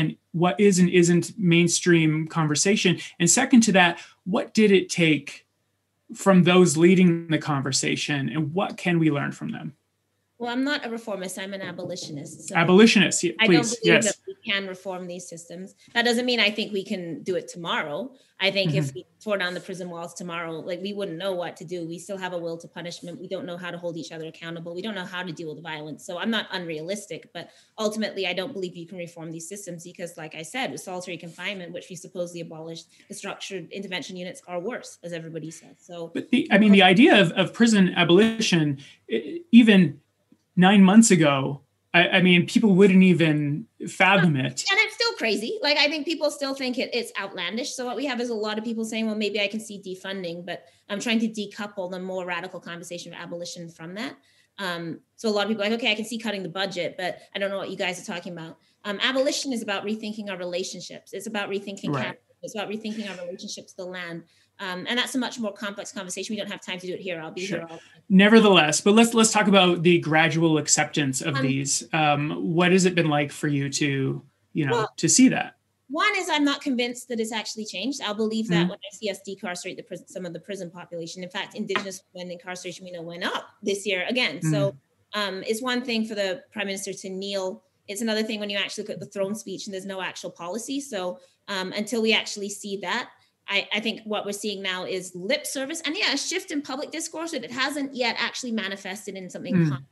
A: is and isn't mainstream conversation? And second to that, what did it take from those leading the conversation, and what can we learn from them?
D: Well, I'm not a reformist. I'm an abolitionist. So
A: Abolitionist, please.
D: I don't believe that we can reform these systems. That doesn't mean I think we can do it tomorrow. I think if we tore down the prison walls tomorrow, we wouldn't know what to do. We still have a will to punishment. We don't know how to hold each other accountable. We don't know how to deal with violence. So I'm not unrealistic, but ultimately I don't believe you can reform these systems because, like I said, with solitary confinement, which we supposedly abolished, the structured intervention units are worse, as everybody says. So,
A: but the idea of prison abolition, even 9 months ago, I mean, people wouldn't even fathom it.
D: And it's still crazy. I think people still think it's outlandish. So what we have is a lot of people saying, well, maybe I can see defunding, but I'm trying to decouple the more radical conversation of abolition from that. So a lot of people are like, okay, I can see cutting the budget, but I don't know what you guys are talking about. Abolition is about rethinking our relationships. It's about rethinking capital. It's about rethinking our relationships to the land. And that's a much more complex conversation. We don't have time to do it here. I'll be here all day.
A: Nevertheless, but let's talk about the gradual acceptance of these. What has it been like for you to see that?
D: One is I'm not convinced that it's actually changed. I'll believe that when I see us decarcerate some of the prison population. In fact, Indigenous women incarceration, went up this year again. So it's one thing for the Prime Minister to kneel. It's another thing when you actually look at the throne speech and there's no actual policy. So until we actually see that, I think what we're seeing now is lip service and a shift in public discourse, but it hasn't yet actually manifested in something concrete.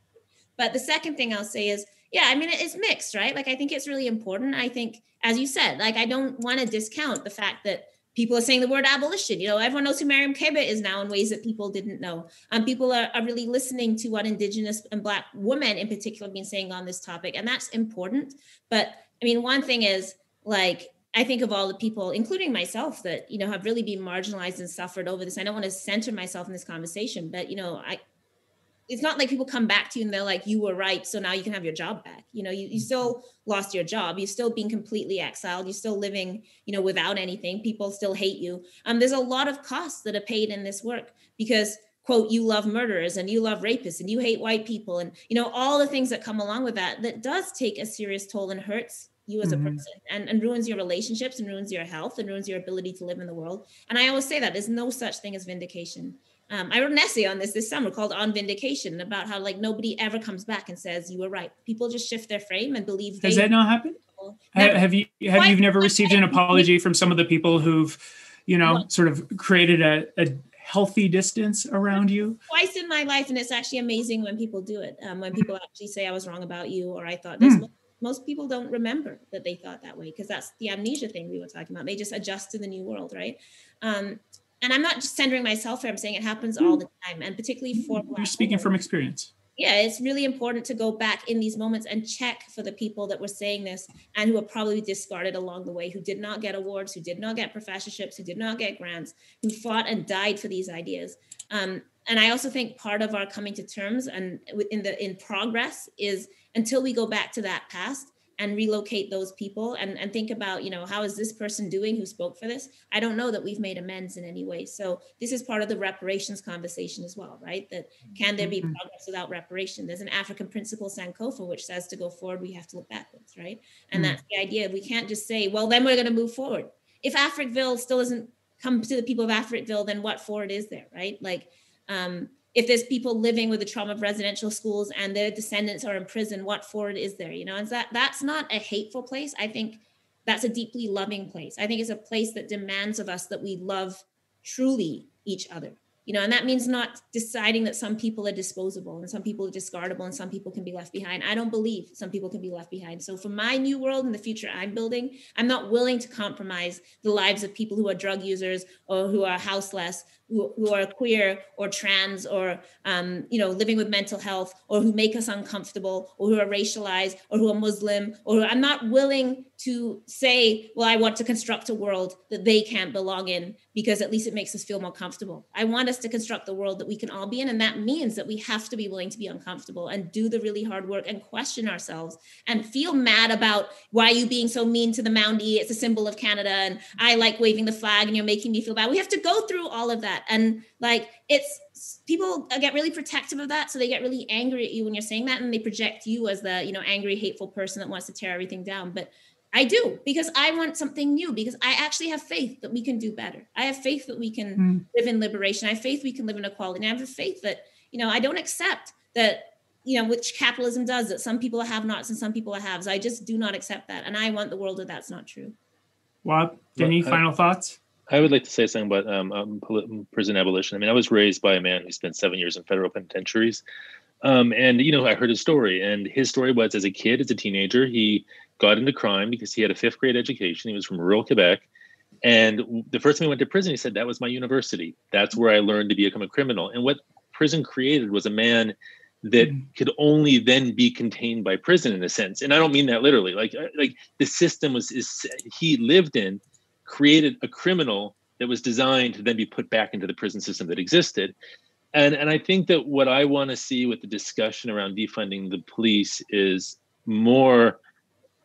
D: But the second thing I'll say is, it's mixed, right? I think it's really important. I think, as you said, I don't want to discount the fact that people are saying the word abolition. Everyone knows who Mariam Keba is now in ways that people didn't know. People are really listening to what Indigenous and Black women in particular have been saying on this topic. And that's important. But one thing is I think of all the people, including myself, that, have really been marginalized and suffered over this. I don't want to center myself in this conversation, but, it's not like people come back to you and they're like, you were right, so now you can have your job back. You still lost your job. You're still being completely exiled. You're still living, without anything. People still hate you. There's a lot of costs that are paid in this work because, quote, you love murderers and you love rapists and you hate white people. And, all the things that come along with that does take a serious toll and hurts you as a person and ruins your relationships and ruins your health and ruins your ability to live in the world. And I always say that there's no such thing as vindication. I wrote an essay on this summer called On Vindication about how nobody ever comes back and says you were right. People just shift their frame and believe.
A: Has that not happened? Have you never received an apology from some of the people who've, sort of created a healthy distance around you?
D: Twice in my life, and it's actually amazing when people do it. When people actually say I was wrong about you or I thought this. Most people don't remember that they thought that way because that's the amnesia thing we were talking about. They just adjust to the new world, right? And I'm not just centering myself here. I'm saying it happens all the time, and particularly for Black
A: You're speaking
D: women.
A: From experience.
D: Yeah, it's really important to go back in these moments and check for the people that were saying this and who were probably discarded along the way, who did not get awards, who did not get professorships, who did not get grants, who fought and died for these ideas. And I also think part of our coming to terms and in progress is until we go back to that past and relocate those people and think about, how is this person doing who spoke for this? I don't know that we've made amends in any way. So this is part of the reparations conversation as well, right? That can there be progress without reparation? There's an African principle, Sankofa, which says to go forward, we have to look backwards, right? And that's the idea. We can't just say, well, then we're going to move forward. If Africville still doesn't come to the people of Africville, then what forward is there, right? Like, if there's people living with the trauma of residential schools and their descendants are in prison, what forward is there? And that's not a hateful place. I think that's a deeply loving place. I think it's a place that demands of us that we love truly each other. And that means not deciding that some people are disposable and some people are discardable and some people can be left behind. I don't believe some people can be left behind. So for my new world and the future I'm building, I'm not willing to compromise the lives of people who are drug users or who are houseless, who are queer or trans or, living with mental health, or who make us uncomfortable, or who are racialized, or who are Muslim, or I'm not willing to say, well, I want to construct a world that they can't belong in because at least it makes us feel more comfortable. I want us to construct the world that we can all be in. And that means that we have to be willing to be uncomfortable and do the really hard work and question ourselves and feel mad about why are you being so mean to the Mountie? It's a symbol of Canada. And I like waving the flag and you're making me feel bad. We have to go through all of that. And people get really protective of that. So they get really angry at you when you're saying that. And they project you as the, angry, hateful person that wants to tear everything down. But I do, because I want something new, because I actually have faith that we can do better. I have faith that we can live in liberation. I have faith we can live in equality. And I have faith that, I don't accept that, which capitalism does, that some people have nots and some people have. So I just do not accept that. And I want the world that that's not true.
A: Waub, Denny, final thoughts?
C: I would like to say something about prison abolition. I mean, I was raised by a man who spent 7 years in federal penitentiaries. And, I heard his story. And his story was, as a kid, as a teenager, he got into crime because he had a 5th grade education. He was from rural Quebec. And the first time he went to prison, he said, that was my university. That's where I learned to become a criminal. And what prison created was a man that could only then be contained by prison, in a sense. And I don't mean that literally. Like the system he lived in created a criminal that was designed to then be put back into the prison system that existed. And I think that what I want to see with the discussion around defunding the police is more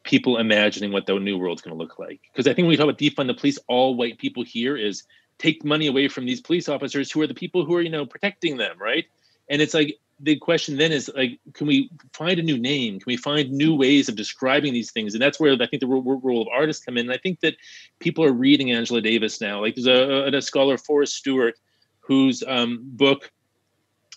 C: people imagining what the new world's going to look like. Because I think when we talk about defund the police, all white people here is take money away from these police officers who are the people who are, protecting them, right? And it's like, the question then is like, can we find a new name? Can we find new ways of describing these things? And that's where I think the role of artists come in. And I think that people are reading Angela Davis now. Like there's a scholar, Forrest Stewart, whose book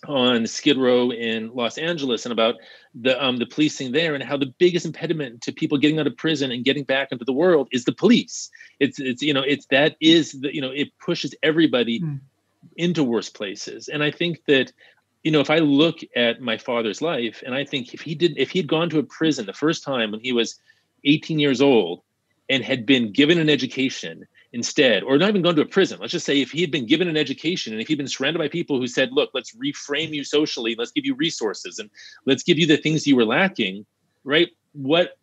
C: on Skid Row in Los Angeles and about the policing there, and how the biggest impediment to people getting out of prison and getting back into the world is the police. It pushes everybody into worse places. And I think that, if I look at my father's life, and I think if he had gone to a prison the first time when he was 18 years old and had been given an education instead, or not even gone to a prison, let's just say if he had been given an education and if he'd been surrounded by people who said, look, let's reframe you socially, let's give you resources and let's give you the things you were lacking, right? What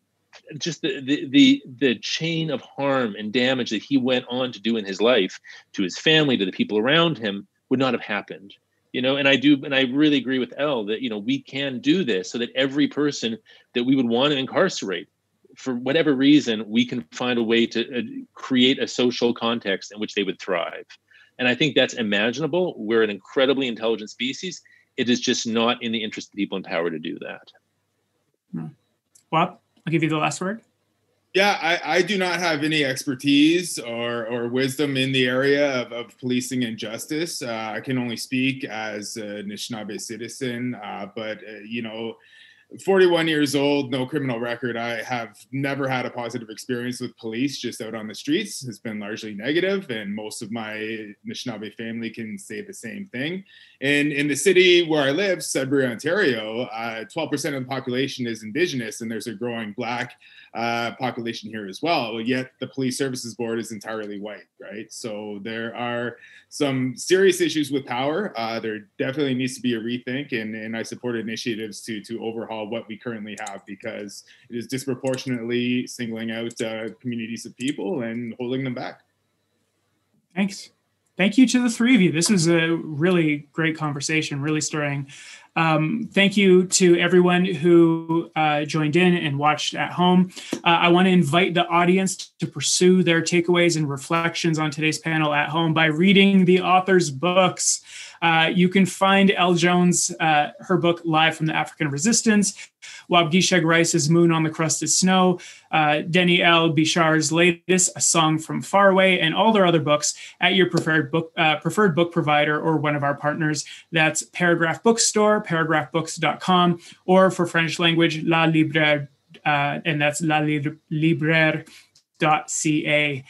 C: just the chain of harm and damage that he went on to do in his life to his family, to the people around him, would not have happened. And I really agree with Elle that, we can do this so that every person that we would want to incarcerate, for whatever reason, we can find a way to create a social context in which they would thrive. And I think that's imaginable. We're an incredibly intelligent species. It is just not in the interest of people in power to do that.
A: Waub, I'll give you the last word.
B: Yeah, I do not have any expertise or wisdom in the area of policing and justice. I can only speak as a Anishinaabe citizen, but 41 years old, no criminal record. I have never had a positive experience with police just out on the streets. It's been largely negative, and most of my Anishinaabe family can say the same thing. And in the city where I live, Sudbury, Ontario, 12% of the population is Indigenous, and there's a growing Black population here as well. Yet the Police Services Board is entirely white, right? So there are some serious issues with power. There definitely needs to be a rethink, and I support initiatives to overhaul what we currently have, because it is disproportionately singling out communities of people and holding them back.
A: Thanks. Thank you to the three of you. This was a really great conversation, really stirring. Thank you to everyone who joined in and watched at home. I want to invite the audience to pursue their takeaways and reflections on today's panel at home by reading the author's books. You can find Elle Jones, her book, Live from the African Resistance, Waubgeshig Rice's Moon on the Crusted Snow, Deni Ellis Béchard's latest, A Song from Far Away, and all their other books at your preferred book provider or one of our partners. That's Paragraph Bookstore, paragraphbooks.com, or for French language, La Libraire, and that's La Libraire. .ca.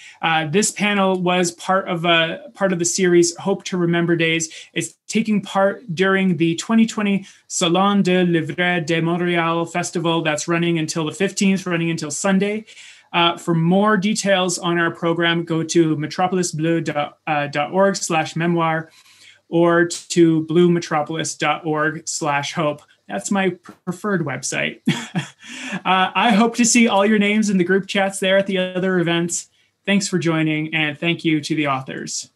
A: This panel was part of the series Hope to Remember Days. It's taking part during the 2020 Salon de Livre de Montréal Festival that's running until the 15th, running until Sunday. For more details on our program, go to metropolisbleu.org/memoir or to bluemetropolis.org/hope. That's my preferred website. I hope to see all your names in the group chats there at the other events. Thanks for joining, and thank you to the authors.